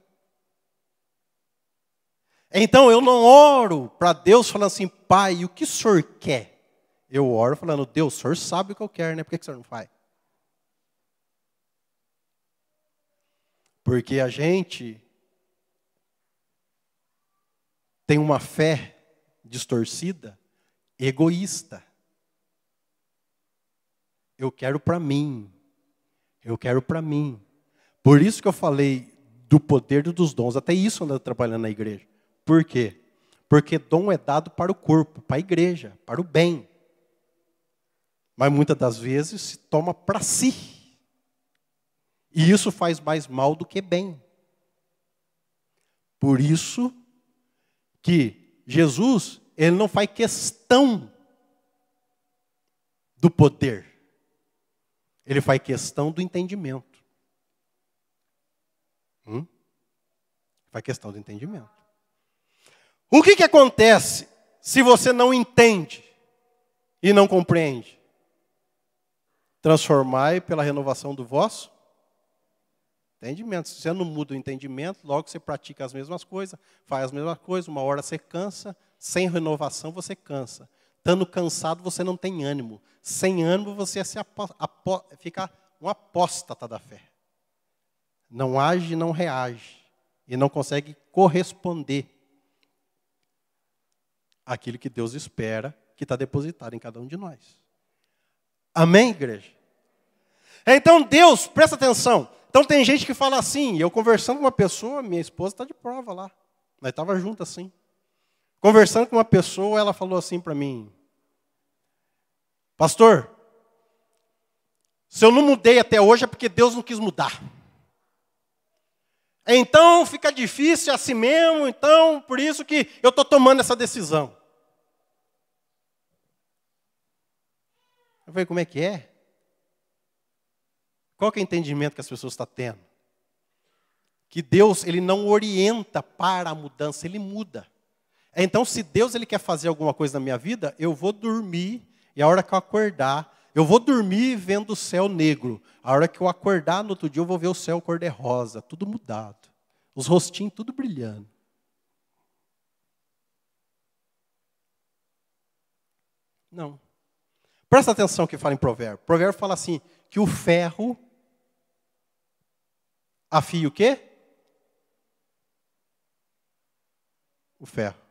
Então eu não oro para Deus falando assim, Pai, o que o Senhor quer? Eu oro falando, Deus, o Senhor sabe o que eu quero, né? Por que o Senhor não faz? Porque a gente tem uma fé distorcida, egoísta. Eu quero para mim. Eu quero para mim. Por isso que eu falei do poder dos dons. Até isso ando trabalhando na igreja. Por quê? Porque dom é dado para o corpo, para a igreja, para o bem. Mas muitas das vezes se toma para si. E isso faz mais mal do que bem. Por isso que Jesus, ele não faz questão do poder. Ele faz questão do entendimento. Faz questão do entendimento. O que acontece se você não entende e não compreende? Transformai pela renovação do vosso entendimento. Se você não muda o entendimento, logo você pratica as mesmas coisas, faz as mesmas coisas, uma hora você cansa, sem renovação você cansa. Estando cansado você não tem ânimo. Sem ânimo você fica um apóstata da fé. Não age, não reage. E não consegue corresponder àquilo que Deus espera que está depositado em cada um de nós. Amém, igreja? Então Deus, presta atenção. Então tem gente que fala assim, eu conversando com uma pessoa, minha esposa está de prova lá. Nós estávamos juntos assim. Conversando com uma pessoa, ela falou assim para mim, pastor, se eu não mudei até hoje é porque Deus não quis mudar. Então fica difícil assim mesmo, então por isso que eu estou tomando essa decisão. Eu falei, como é que é? Qual que é o entendimento que as pessoas estão tendo? Que Deus, ele não orienta para a mudança, ele muda. Então, se Deus ele quer fazer alguma coisa na minha vida, eu vou dormir, e a hora que eu acordar, eu vou dormir vendo o céu negro. A hora que eu acordar no outro dia, eu vou ver o céu cor-de-rosa, tudo mudado. Os rostinhos tudo brilhando. Não. Presta atenção que fala em provérbio. O provérbio fala assim, que o ferro afia o quê? O ferro.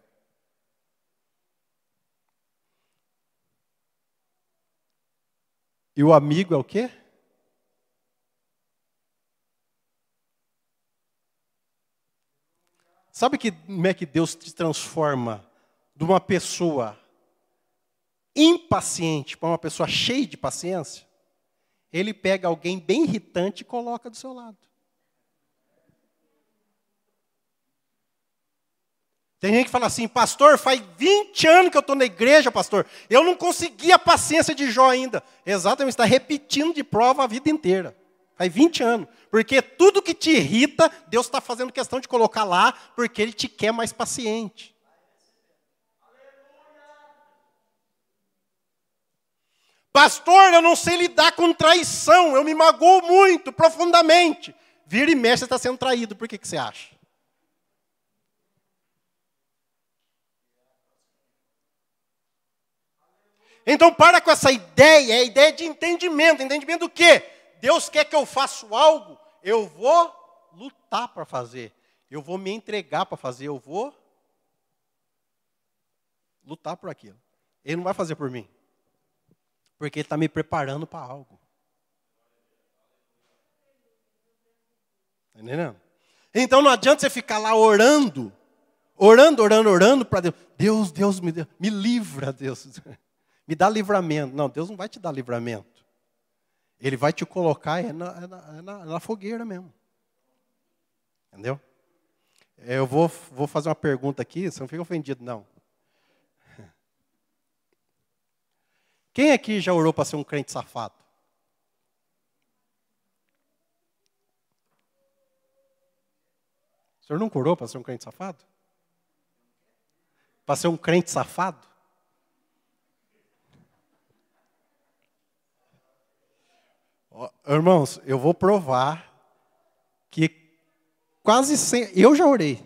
E o amigo é o quê? Sabe como é que Deus te transforma de uma pessoa impaciente para uma pessoa cheia de paciência? Ele pega alguém bem irritante e coloca do seu lado. Tem gente que fala assim, pastor, faz 20 anos que eu estou na igreja, pastor. Eu não consegui a paciência de Jó ainda. Exatamente, está repetindo de prova a vida inteira. Faz 20 anos. Porque tudo que te irrita, Deus está fazendo questão de colocar lá, porque Ele te quer mais paciente. Pastor, eu não sei lidar com traição. Eu me magoo muito, profundamente. Vira e mexe, você está sendo traído. Por que você acha? Então para com essa ideia, é a ideia de entendimento. Entendimento do quê? Deus quer que eu faça algo, eu vou lutar para fazer. Eu vou me entregar para fazer, eu vou lutar por aquilo. Ele não vai fazer por mim. Porque Ele está me preparando para algo. Está entendendo? Então não adianta você ficar lá orando para Deus. Deus, me livra, Deus. Me dá livramento. Não, Deus não vai te dar livramento. Ele vai te colocar na fogueira mesmo. Entendeu? Eu vou fazer uma pergunta aqui, você não fica ofendido, não. Quem aqui já orou para ser um crente safado? O senhor nunca orou para ser um crente safado? Para ser um crente safado? Irmãos, eu vou provar que quase sempre... Eu já orei.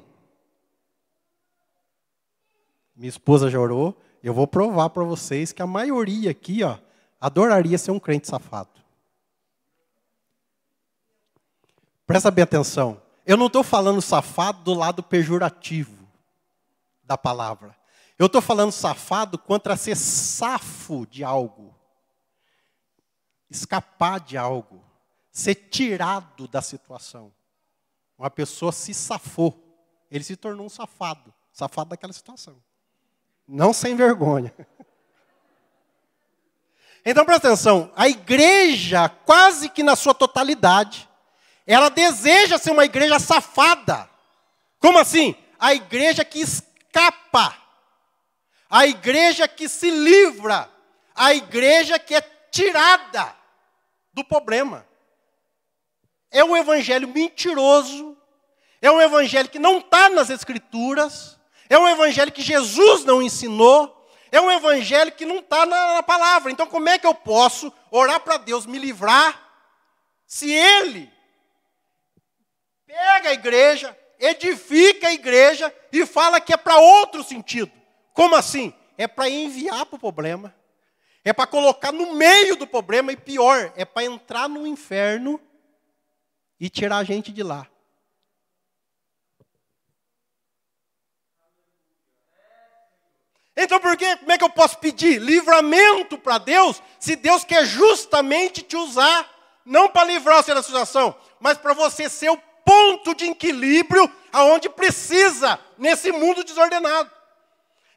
Minha esposa já orou. Eu vou provar para vocês que a maioria aqui, ó, adoraria ser um crente safado. Presta bem atenção. Eu não estou falando safado do lado pejorativo da palavra. Eu estou falando safado contra ser safo de algo. Escapar de algo. Ser tirado da situação. Uma pessoa se safou. Ele se tornou um safado. Safado daquela situação. Não sem vergonha. Então, presta atenção. A igreja, quase que na sua totalidade, ela deseja ser uma igreja safada. Como assim? A igreja que escapa. A igreja que se livra. A igreja que é tirada do problema. É um evangelho mentiroso. É um evangelho que não está nas Escrituras. É um evangelho que Jesus não ensinou. É um evangelho que não está na palavra. Então, como é que eu posso orar para Deus me livrar se Ele pega a igreja, edifica a igreja e fala que é para outro sentido? Como assim? É para enviar para o problema. É para colocar no meio do problema e pior, é para entrar no inferno e tirar a gente de lá. Então, como é que eu posso pedir livramento para Deus, se Deus quer justamente te usar, não para livrar você da situação, mas para você ser o ponto de equilíbrio aonde precisa, nesse mundo desordenado.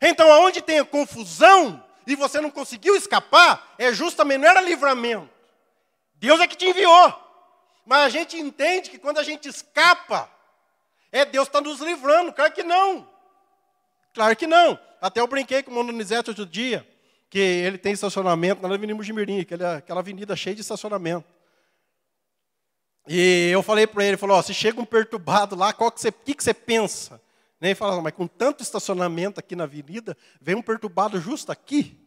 Então, aonde tem a confusão e você não conseguiu escapar, justamente, não era livramento. Deus é que te enviou. Mas a gente entende que quando a gente escapa, Deus está nos livrando. Claro que não. Claro que não. Até eu brinquei com o Mano Nizete outro dia, que ele tem estacionamento na Avenida Mujimirim, aquela avenida cheia de estacionamento. E eu falei para ele, falou, se chega um perturbado lá, o que você pensa? Ele falou, mas com tanto estacionamento aqui na avenida, vem um perturbado justo aqui?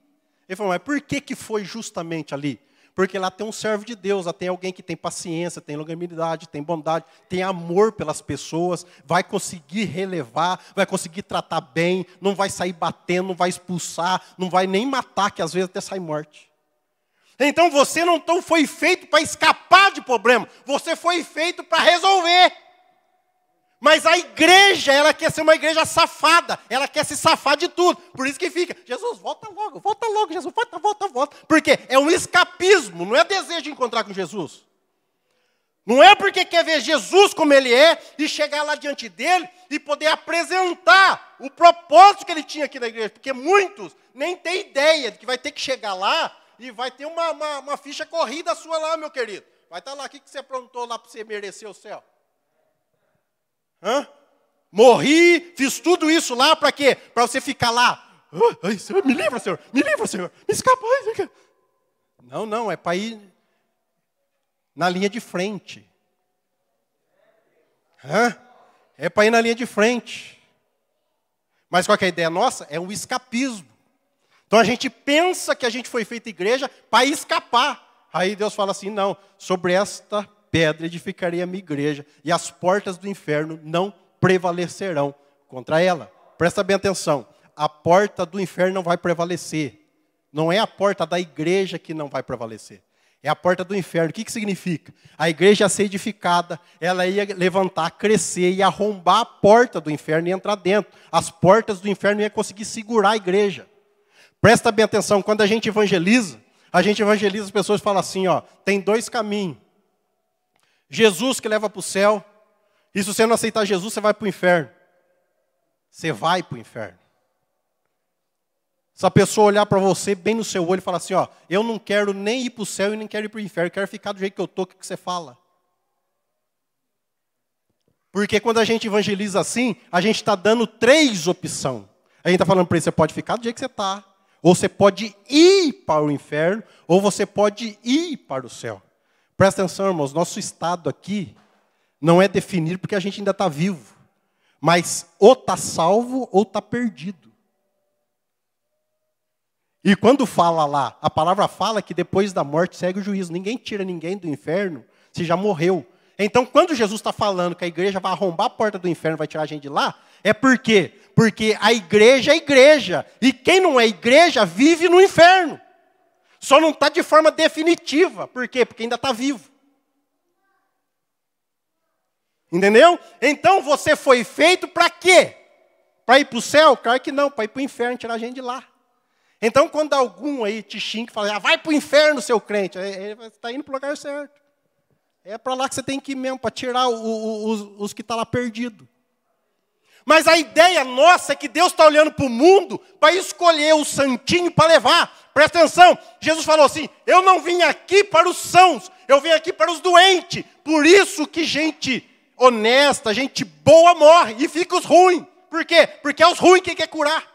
Ele falou, mas por que foi justamente ali? Porque lá tem um servo de Deus, lá tem alguém que tem paciência, tem longanimidade, tem bondade, tem amor pelas pessoas, vai conseguir relevar, vai conseguir tratar bem, não vai sair batendo, não vai expulsar, não vai nem matar, que às vezes até sai morte. Então você não foi feito para escapar de problema, você foi feito para resolver. Mas a igreja, ela quer ser uma igreja safada, ela quer se safar de tudo. Por isso que fica, Jesus, volta logo, Jesus, volta. Porque é um escapismo, não é desejo de encontrar com Jesus. Não é porque quer ver Jesus como Ele é e chegar lá diante dEle e poder apresentar o propósito que Ele tinha aqui na igreja. Porque muitos nem têm ideia de que vai ter que chegar lá e vai ter uma ficha corrida sua lá, meu querido. Vai estar lá, o que você aprontou lá para você merecer o céu? Morri, fiz tudo isso lá para quê? Para você ficar lá. Ai, Senhor, me livra, Senhor, me escapa. Não, é para ir na linha de frente. É para ir na linha de frente. Mas qual que é a ideia nossa? É um escapismo. Então a gente pensa que a gente foi feita igreja para escapar. Aí Deus fala assim, não, sobre esta pedra edificarei a minha igreja, e as portas do inferno não prevalecerão contra ela. Presta bem atenção, a porta do inferno não vai prevalecer. Não é a porta da igreja que não vai prevalecer. É a porta do inferno. O que significa? A igreja ia ser edificada, ela ia levantar, crescer, ia arrombar a porta do inferno e entrar dentro. As portas do inferno iam conseguir segurar a igreja. Presta bem atenção, quando a gente evangeliza as pessoas falam assim, tem dois caminhos. Jesus que leva para o céu, e se você não aceitar Jesus, você vai para o inferno. Você vai para o inferno. Se a pessoa olhar para você bem no seu olho e falar assim, eu não quero nem ir para o céu e nem quero ir para o inferno, eu quero ficar do jeito que eu estou, o que você fala? Porque quando a gente evangeliza assim, a gente está dando 3 opções. A gente está falando para ele, você pode ficar do jeito que você está, ou você pode ir para o inferno, ou você pode ir para o céu. Presta atenção, irmãos, nosso estado aqui não é definido porque a gente ainda está vivo. Mas ou está salvo ou está perdido. E quando fala lá, a palavra fala que depois da morte segue o juízo. Ninguém tira ninguém do inferno se já morreu. Então, quando Jesus está falando que a igreja vai arrombar a porta do inferno, vai tirar a gente de lá, é por quê? Porque a igreja é igreja. E quem não é igreja vive no inferno. Só não está de forma definitiva. Por quê? Porque ainda está vivo. Entendeu? Então, você foi feito para quê? Para ir para o céu? Claro que não, para ir para o inferno, tirar a gente de lá. Então, quando algum aí te xinga e fala, vai para o inferno, seu crente, ele está indo para o lugar certo. É para lá que você tem que ir mesmo, para tirar os que estão lá perdidos. Mas a ideia nossa é que Deus está olhando para o mundo para escolher o santinho para levar. Presta atenção, Jesus falou assim, eu não vim aqui para os sãos, eu vim aqui para os doentes. Por isso que gente honesta, gente boa morre e fica os ruins. Por quê? Porque é os ruins que quer curar.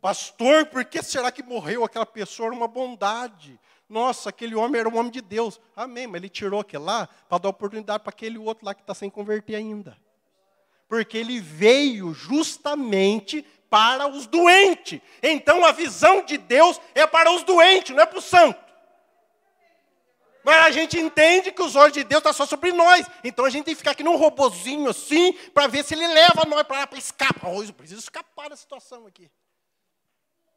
Pastor, por que será que morreu aquela pessoa? Era uma bondade. Nossa, aquele homem era um homem de Deus. Amém, mas ele tirou aquele lá para dar oportunidade para aquele outro lá que está sem converter ainda. Porque ele veio justamente para os doentes. Então a visão de Deus é para os doentes, não é para os santos. Mas a gente entende que os olhos de Deus estão só sobre nós. Então a gente tem que ficar aqui num robozinho assim, para ver se ele leva nós para lá, para escapar. Oh, eu preciso escapar da situação aqui.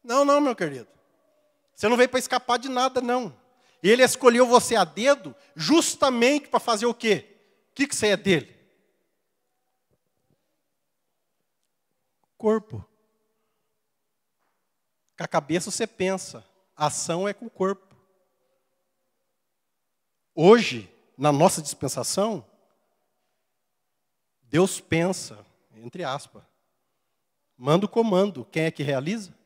Não, meu querido. Você não veio para escapar de nada, não. E ele escolheu você a dedo justamente para fazer o quê? O que você é dele? Corpo. Com a cabeça você pensa. A ação é com o corpo. Hoje, na nossa dispensação, Deus pensa, entre aspas, manda o comando. Quem é que realiza?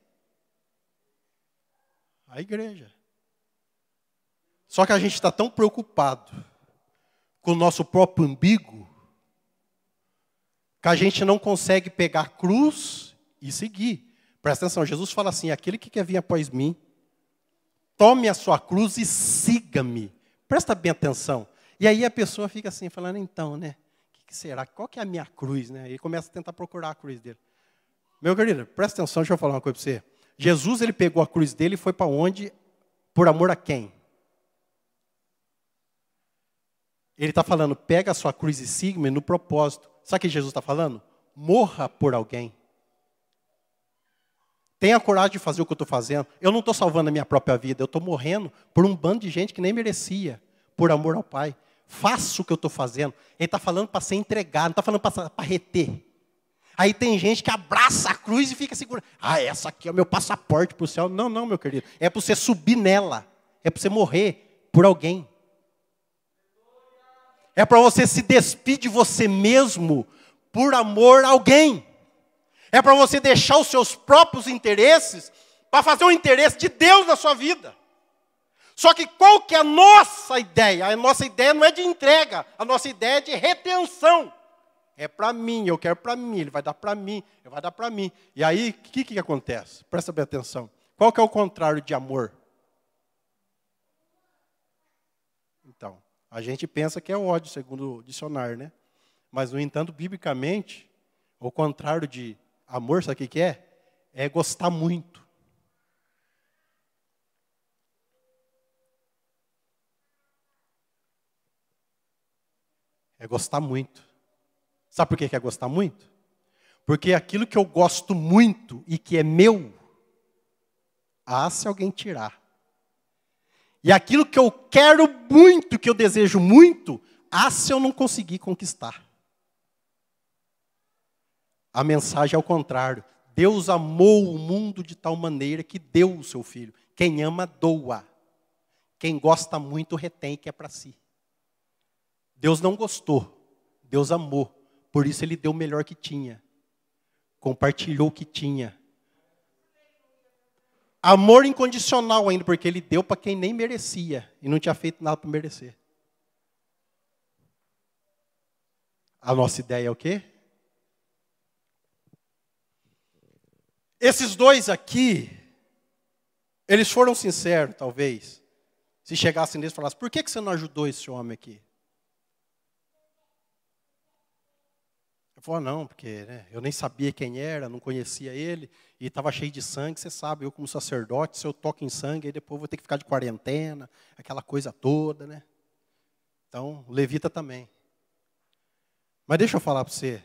A igreja. Só que a gente está tão preocupado com o nosso próprio umbigo que a gente não consegue pegar a cruz e seguir. Presta atenção, Jesus fala assim, aquele que quer vir após mim, tome a sua cruz e siga-me. Presta bem atenção. E aí a pessoa fica assim, falando, então, né? O que será? Qual que é a minha cruz? Né? E começa a tentar procurar a cruz dele. Meu querido, presta atenção, deixa eu falar uma coisa para você. Jesus, ele pegou a cruz dele e foi para onde? Por amor a quem? Ele está falando, pega a sua cruz e siga-me no propósito. Sabe o que Jesus está falando? Morra por alguém. Tenha coragem de fazer o que eu estou fazendo. Eu não estou salvando a minha própria vida, eu estou morrendo por um bando de gente que nem merecia, por amor ao Pai. Faça o que eu estou fazendo. Ele está falando para ser entregado, não está falando para reter. Aí tem gente que abraça a cruz e fica segurando. Essa aqui é o meu passaporte para o céu. Não, meu querido. É para você subir nela. É para você morrer por alguém. É para você se despedir de você mesmo por amor a alguém. É para você deixar os seus próprios interesses para fazer o interesse de Deus na sua vida. Só que qual que é a nossa ideia? A nossa ideia não é de entrega. A nossa ideia é de retenção. É para mim, eu quero para mim, ele vai dar para mim, ele vai dar para mim. E aí, o que acontece? Presta bem atenção. Qual que é o contrário de amor? Então, a gente pensa que é ódio, segundo o dicionário, né? Mas, no entanto, biblicamente, o contrário de amor, sabe o que é? É gostar muito. É gostar muito. Sabe por que é gostar muito? Porque aquilo que eu gosto muito e que é meu, se alguém tirar. E aquilo que eu quero muito, que eu desejo muito, se eu não conseguir conquistar. A mensagem é o contrário. Deus amou o mundo de tal maneira que deu o seu Filho. Quem ama, doa. Quem gosta muito, retém, que é para si. Deus não gostou, Deus amou. Por isso ele deu o melhor que tinha. Compartilhou o que tinha. Amor incondicional ainda, porque ele deu para quem nem merecia. E não tinha feito nada para merecer. A nossa ideia é o quê? Esses dois aqui, eles foram sinceros, talvez. Se chegassem neles e falassem, por que você não ajudou esse homem aqui? falou, não, porque né, eu nem sabia quem era, não conhecia ele, e estava cheio de sangue, você sabe, eu como sacerdote, se eu toco em sangue, aí depois eu vou ter que ficar de quarentena, aquela coisa toda, né? Então, o levita também. Mas deixa eu falar para você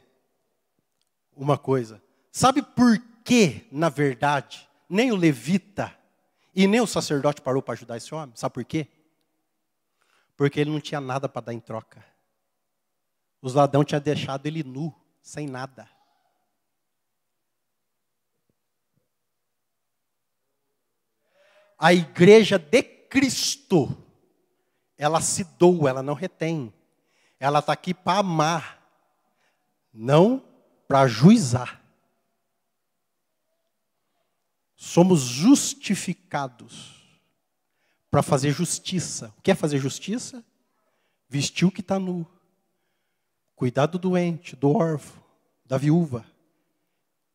uma coisa. Sabe por que, na verdade, nem o levita e nem o sacerdote parou para ajudar esse homem? Sabe por quê? Porque ele não tinha nada para dar em troca. Os ladrões tinham deixado ele nu, sem nada. A igreja de Cristo, ela se doa, ela não retém. Ela está aqui para amar, não para ajuizar. Somos justificados para fazer justiça. O que é fazer justiça? Vestir o que está nu. Cuidar do doente, do órfão, da viúva.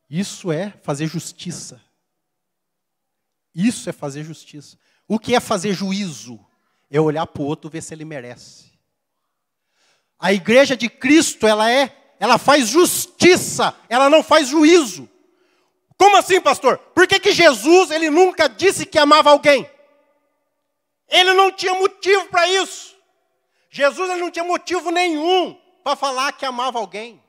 Isso é fazer justiça. Isso é fazer justiça. O que é fazer juízo? É olhar para o outro e ver se ele merece. A igreja de Cristo, ela faz justiça, ela não faz juízo. Como assim, pastor? Por que Jesus, ele nunca disse que amava alguém? Ele não tinha motivo para isso. Jesus, ele não tinha motivo nenhum para falar que amava alguém.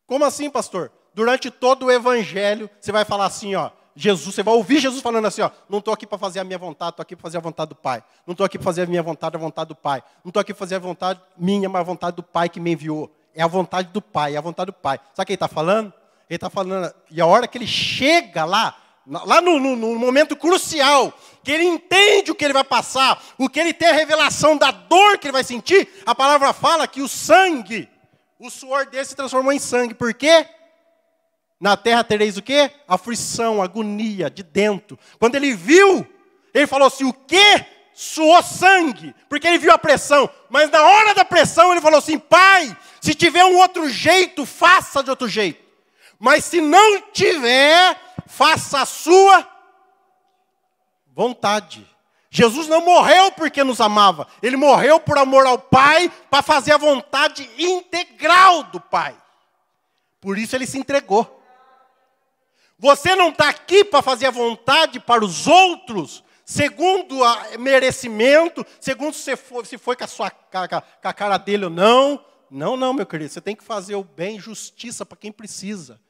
Como assim, pastor? Durante todo o evangelho, você vai falar assim, ó, Jesus, você vai ouvir Jesus falando assim, ó, não estou aqui para fazer a minha vontade, estou aqui para fazer a vontade do Pai. Não estou aqui para fazer a minha vontade, a vontade do Pai. Não estou aqui para fazer a vontade minha, mas a vontade do Pai que me enviou. É a vontade do Pai, é a vontade do Pai. Sabe o que ele está falando? Ele está falando, e a hora que ele chega lá no momento crucial, que ele entende o que ele vai passar, o que ele tem a revelação da dor que ele vai sentir, a palavra fala que o sangue, o suor dele se transformou em sangue. Por quê? Na terra tereis o quê? Aflição, agonia de dentro. Quando ele viu, ele falou assim, o quê? Suou sangue, porque ele viu a pressão. Mas na hora da pressão ele falou assim, Pai, se tiver um outro jeito, faça de outro jeito. Mas se não tiver, faça a sua vontade. Jesus não morreu porque nos amava. Ele morreu por amor ao Pai, para fazer a vontade integral do Pai. Por isso ele se entregou. Você não está aqui para fazer a vontade para os outros, segundo o merecimento, segundo se foi com a cara dele ou não. Não, meu querido. Você tem que fazer o bem, justiça para quem precisa.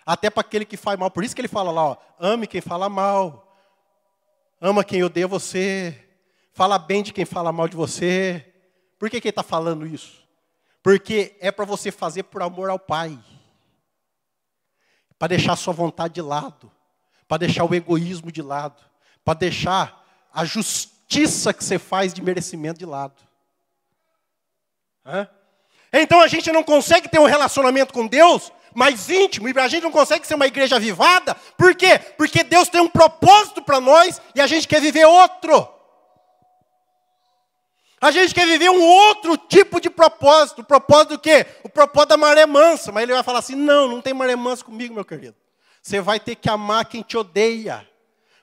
Até para aquele que faz mal. Por isso que ele fala lá, ó, ame quem fala mal. Ama quem odeia você. Fala bem de quem fala mal de você. Por que ele está falando isso? Porque é para você fazer por amor ao Pai. Para deixar a sua vontade de lado. Para deixar o egoísmo de lado. Para deixar a justiça que você faz de merecimento de lado. Então a gente não consegue ter um relacionamento com Deus mais íntimo, e a gente não consegue ser uma igreja avivada. Por quê? Porque Deus tem um propósito para nós e a gente quer viver outro. A gente quer viver um outro tipo de propósito. O propósito do quê? O propósito da maré mansa. Mas ele vai falar assim, não tem maré mansa comigo, meu querido. Você vai ter que amar quem te odeia.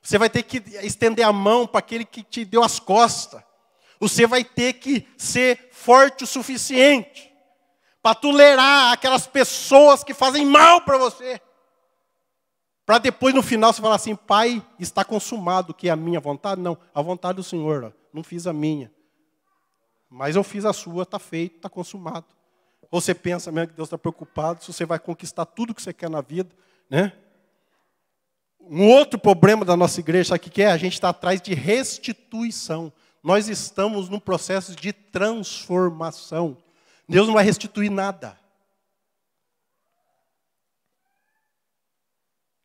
Você vai ter que estender a mão para aquele que te deu as costas. Você vai ter que ser forte o suficiente para tolerar aquelas pessoas que fazem mal para você. Para depois, no final, você falar assim, Pai, está consumado, que é a minha vontade? Não, a vontade do Senhor, ó, não fiz a minha. Mas eu fiz a sua, está feito, está consumado. Ou você pensa mesmo que Deus está preocupado se você vai conquistar tudo que você quer na vida, né? Um outro problema da nossa igreja, sabe o que é? A gente está atrás de restituição. Nós estamos num processo de transformação. Deus não vai restituir nada.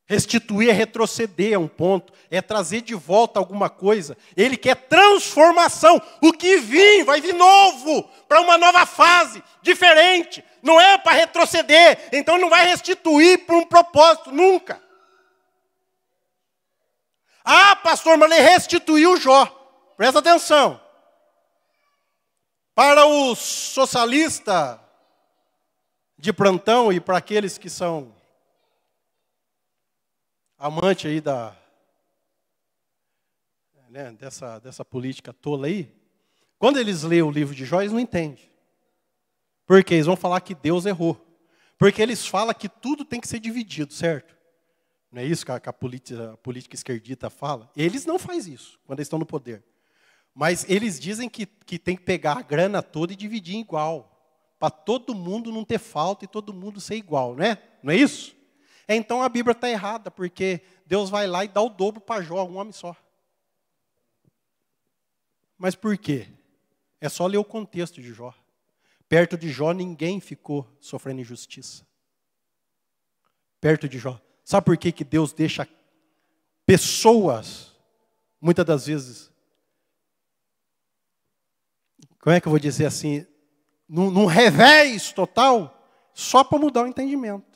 Restituir é retroceder a um ponto, é trazer de volta alguma coisa. Ele quer transformação. O que vir, vai vir novo, para uma nova fase, diferente. Não é para retroceder, então não vai restituir por um propósito, nunca. Ah, pastor, mas ele restituiu Jó. Presta atenção. Para o socialista de plantão e para aqueles que são amante aí dessa política tola aí, quando eles lêem o livro de Jó, eles não entendem. Porque eles vão falar que Deus errou. Porque eles falam que tudo tem que ser dividido, certo? Não é isso que a política esquerdita fala? Eles não fazem isso, quando eles estão no poder. Mas eles dizem que tem que pegar a grana toda e dividir em igual. Para todo mundo não ter falta e todo mundo ser igual, né? Não é isso? Então a Bíblia está errada, porque Deus vai lá e dá o dobro para Jó, um homem só. Mas por quê? É só ler o contexto de Jó. Perto de Jó ninguém ficou sofrendo injustiça. Perto de Jó. Sabe por que Deus deixa pessoas, muitas das vezes, como é que eu vou dizer assim, num revés total, só para mudar o entendimento.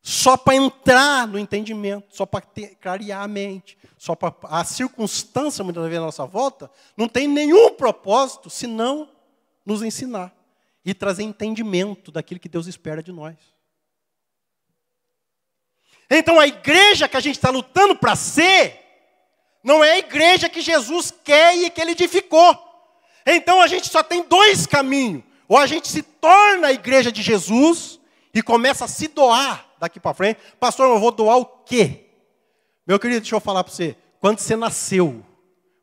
Só para entrar no entendimento, só para clarear a mente, só para a circunstância, muitas vezes, à nossa volta, não tem nenhum propósito, senão nos ensinar e trazer entendimento daquilo que Deus espera de nós. Então, a igreja que a gente está lutando para ser, não é a igreja que Jesus quer e que Ele edificou. Então, a gente só tem dois caminhos. Ou a gente se torna a igreja de Jesus e começa a se doar daqui para frente. Pastor, eu vou doar o quê? Meu querido, deixa eu falar para você. Quando você nasceu,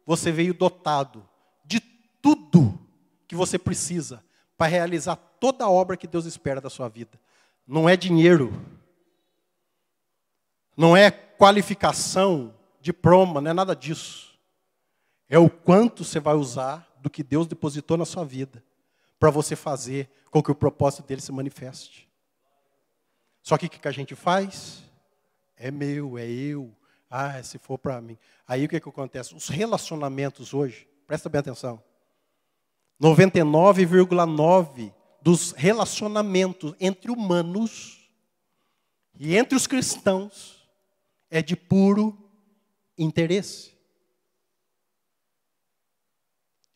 você veio dotado de tudo que você precisa para realizar toda a obra que Deus espera da sua vida. Não é dinheiro. Não é qualificação, diploma, não é nada disso. É o quanto você vai usar do que Deus depositou na sua vida para você fazer com que o propósito dele se manifeste. Só que o que a gente faz? É meu, é eu. Ah, se for para mim. Aí o que acontece? Os relacionamentos hoje, presta bem atenção, 99,9% dos relacionamentos entre humanos e entre os cristãos é de puro interesse.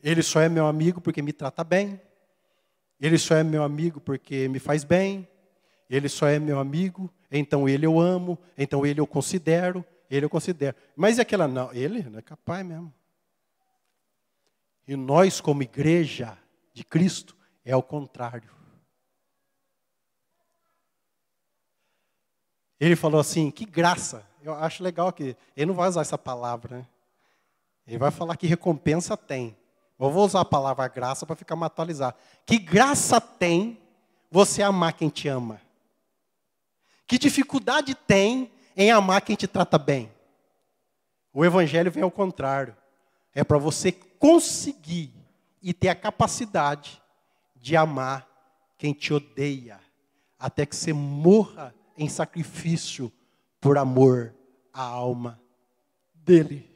Ele só é meu amigo porque me trata bem. Ele só é meu amigo porque me faz bem. Ele só é meu amigo, então ele eu amo, então ele eu considero, ele eu considero. Mas e aquela não? Ele não é capaz mesmo. E nós, como igreja de Cristo, é ao contrário. Ele falou assim, que graça. Eu acho legal que ele não vai usar essa palavra, né? Ele vai falar que recompensa tem. Eu vou usar a palavra graça para ficar mais atualizado. Que graça tem você amar quem te ama? Que dificuldade tem em amar quem te trata bem? O evangelho vem ao contrário. É para você conseguir e ter a capacidade de amar quem te odeia, até que você morra em sacrifício por amor à alma dele.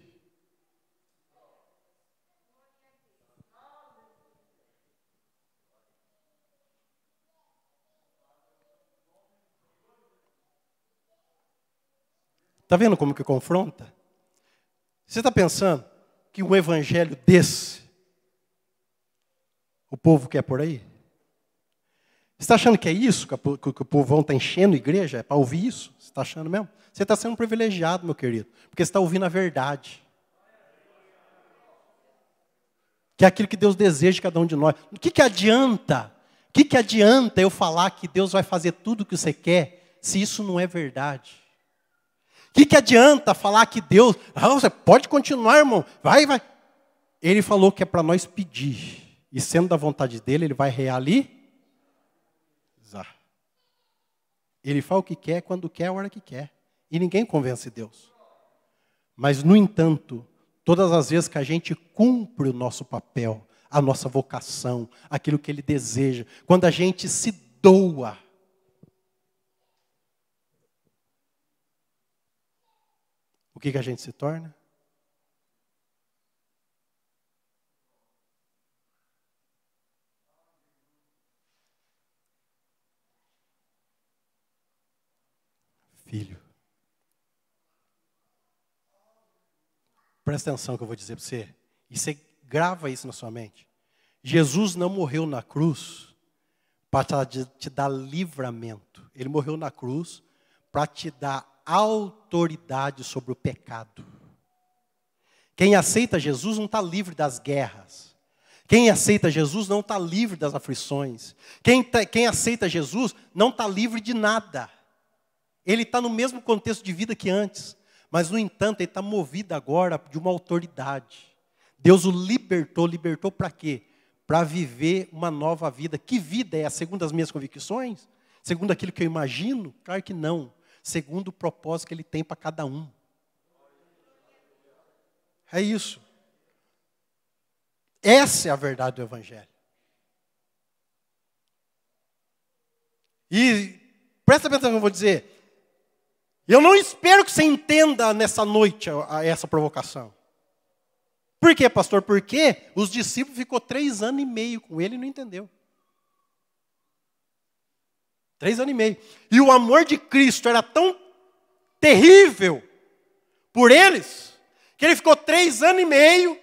Está vendo como que confronta? Você está pensando que um evangelho desse, o povo quer por aí? Você está achando que é isso que o povão está enchendo a igreja? É para ouvir isso? Você está achando mesmo? Você está sendo privilegiado, meu querido, porque você está ouvindo a verdade. Que é aquilo que Deus deseja de cada um de nós. O que adianta? O que adianta eu falar que Deus vai fazer tudo o que você quer, se isso não é verdade? O que adianta falar que Deus... você pode continuar, irmão. Vai. Ele falou que é para nós pedir. E sendo da vontade dele, ele vai realizar. Ele faz o que quer, quando quer, a hora que quer. E ninguém convence Deus. Mas, no entanto, todas as vezes que a gente cumpre o nosso papel, a nossa vocação, aquilo que Ele deseja, quando a gente se doa, o que a gente se torna? Filho. Presta atenção que eu vou dizer para você. E você grava isso na sua mente. Jesus não morreu na cruz para te dar livramento. Ele morreu na cruz para te dar autoridade sobre o pecado. Quem aceita Jesus não está livre das guerras. Quem aceita Jesus não está livre das aflições. Quem aceita Jesus não está livre de nada. Ele está no mesmo contexto de vida que antes. Mas, no entanto, ele está movido agora de uma autoridade. Deus o libertou. Libertou para quê? Para viver uma nova vida. Que vida é? Segundo as minhas convicções? Segundo aquilo que eu imagino? Claro que não. Segundo o propósito que ele tem para cada um. É isso. Essa é a verdade do Evangelho. E presta atenção no que eu vou dizer. Eu não espero que você entenda nessa noite essa provocação. Por quê, pastor? Porque os discípulos ficou 3 anos e meio com ele e não entendeu. 3 anos e meio. E o amor de Cristo era tão terrível por eles, que ele ficou 3 anos e meio.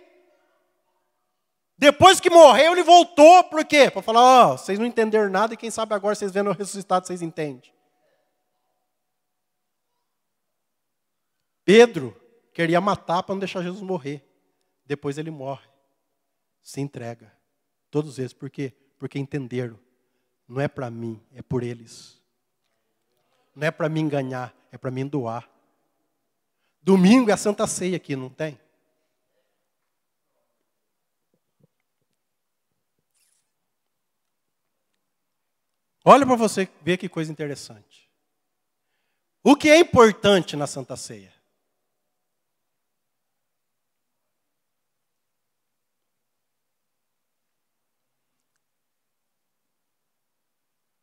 Depois que morreu, ele voltou. Por quê? Para falar, vocês não entenderam nada e quem sabe agora vocês vendo o ressuscitado, vocês entendem. Pedro queria matar para não deixar Jesus morrer. Depois ele morre. Se entrega. Todos eles. Por quê? Porque entenderam. Não é para mim, é por eles. Não é para mim ganhar, é para mim doar. Domingo é a Santa Ceia aqui, não tem? Olha para você ver que coisa interessante. O que é importante na Santa Ceia?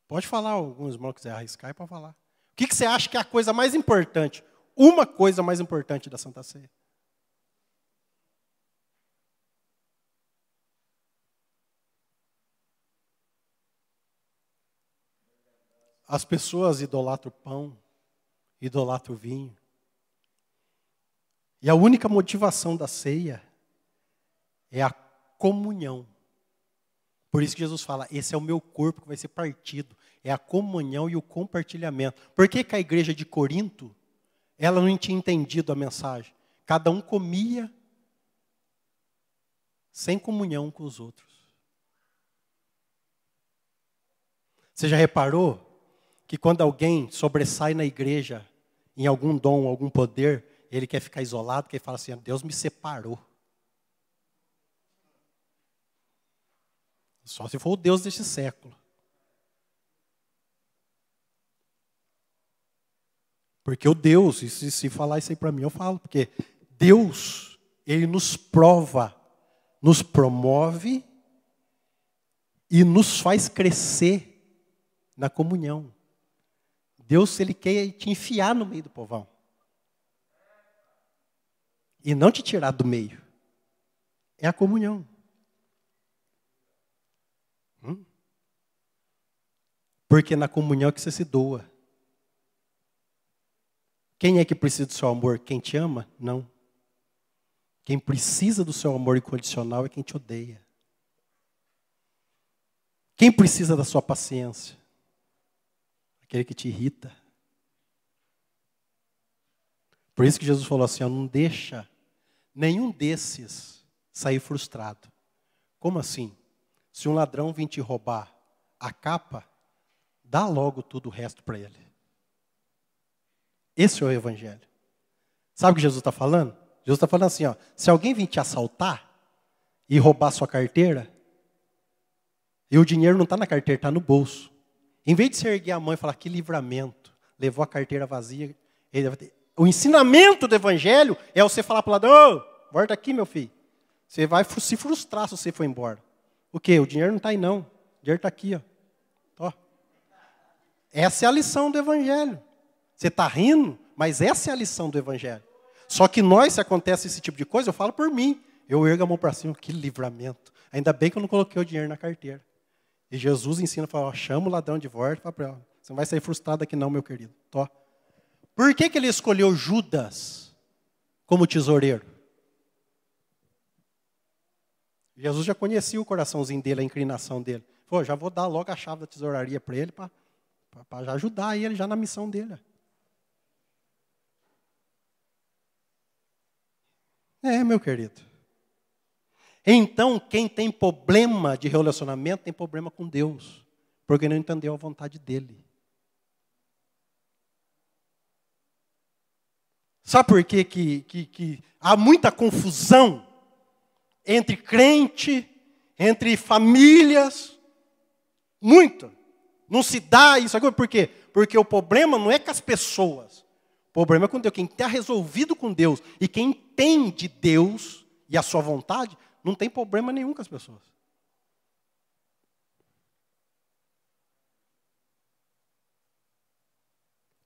Pode falar, alguns irmãos quiser arriscar, para falar. O que você acha que é a coisa mais importante? Uma coisa mais importante da Santa Ceia? As pessoas idolatram o pão, idolatram o vinho. E a única motivação da ceia é a comunhão. Por isso que Jesus fala, esse é o meu corpo que vai ser partido. É a comunhão e o compartilhamento. Por que a igreja de Corinto, ela não tinha entendido a mensagem? Cada um comia sem comunhão com os outros. Você já reparou que quando alguém sobressai na igreja, em algum dom, algum poder, ele quer ficar isolado, que ele fala assim, Deus me separou. Só se for o Deus deste século. Porque o Deus, e se falar isso aí para mim, eu falo, porque Deus, ele nos prova, nos promove e nos faz crescer na comunhão. Deus, ele quer te enfiar no meio do povão. E não te tirar do meio. É a comunhão. Porque na comunhão é que você se doa. Quem é que precisa do seu amor? Quem te ama? Não. Quem precisa do seu amor incondicional é quem te odeia. Quem precisa da sua paciência? Aquele que te irrita. Por isso que Jesus falou assim, não deixa nenhum desses sair frustrado. Como assim? Se um ladrão vir te roubar a capa, dá logo tudo o resto para ele. Esse é o Evangelho. Sabe o que Jesus está falando? Jesus está falando assim, se alguém vir te assaltar e roubar sua carteira, e o dinheiro não está na carteira, está no bolso. Em vez de você erguer a mão e falar, que livramento, levou a carteira vazia. O ensinamento do Evangelho é você falar para o ladrão, volta aqui, meu filho. Você vai se frustrar se você for embora. O quê? O dinheiro não está aí, não. O dinheiro está aqui, ó. Essa é a lição do Evangelho. Você está rindo, mas essa é a lição do Evangelho. Só que nós, se acontece esse tipo de coisa, eu falo por mim. Eu ergo a mão para cima, que livramento. Ainda bem que eu não coloquei o dinheiro na carteira. E Jesus ensina, fala, chama o ladrão de volta, fala para ela, você não vai sair frustrado aqui não, meu querido. Tó. Por que ele escolheu Judas como tesoureiro? Jesus já conhecia o coraçãozinho dele, a inclinação dele. Falou, já vou dar logo a chave da tesouraria para ele, para já ajudar ele já na missão dele. Meu querido. Então, quem tem problema de relacionamento tem problema com Deus, porque não entendeu a vontade dele. Sabe por quê que há muita confusão entre crente, entre famílias? Muita. Não se dá isso aqui. Por quê? Porque o problema não é com as pessoas. O problema é com Deus. Quem está resolvido com Deus e quem entende Deus e a sua vontade, não tem problema nenhum com as pessoas.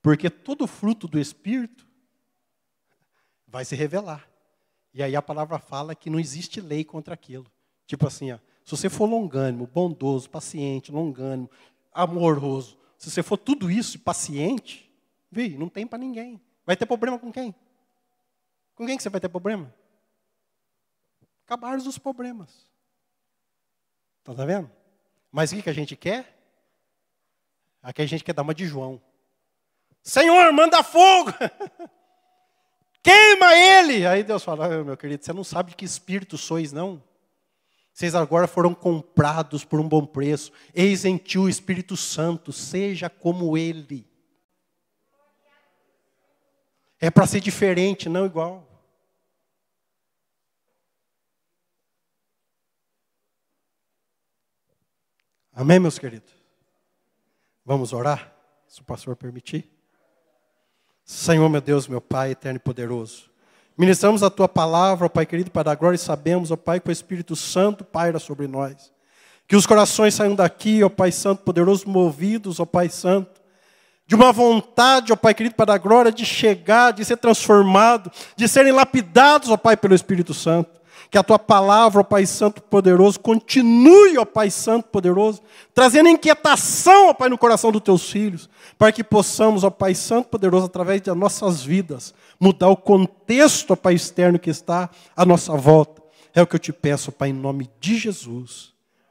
Porque todo fruto do Espírito vai se revelar. E aí a palavra fala que não existe lei contra aquilo. Tipo assim, ó, se você for longânimo, bondoso, paciente, longânimo, amoroso, se você for tudo isso e paciente, não tem para ninguém. Vai ter problema com quem? Com quem que você vai ter problema? Acabaram os problemas. Tá vendo? Mas o que a gente quer? Aqui a gente quer dar uma de João. Senhor, manda fogo! Queima ele! Aí Deus fala, meu querido, você não sabe de que espírito sois, não? Vocês agora foram comprados por um bom preço. Eis em ti o Espírito Santo, seja como ele. É para ser diferente, não igual. Amém, meus queridos? Vamos orar, se o pastor permitir? Senhor, meu Deus, meu Pai, eterno e poderoso. Ministramos a Tua palavra, ó Pai querido, para dar glória e sabemos, ó Pai, que o Espírito Santo paira sobre nós. Que os corações saiam daqui, ó Pai Santo, poderoso, movidos, ó Pai Santo, de uma vontade, ó Pai querido, para dar glória, de chegar, de ser transformado, de serem lapidados, ó Pai, pelo Espírito Santo. Que a Tua palavra, ó Pai Santo poderoso, continue, ó Pai Santo poderoso, trazendo inquietação, ó Pai, no coração dos Teus filhos, para que possamos, ó Pai Santo poderoso, através das nossas vidas, mudar o contexto, ó Pai externo que está à nossa volta. É o que eu te peço, ó Pai, em nome de Jesus.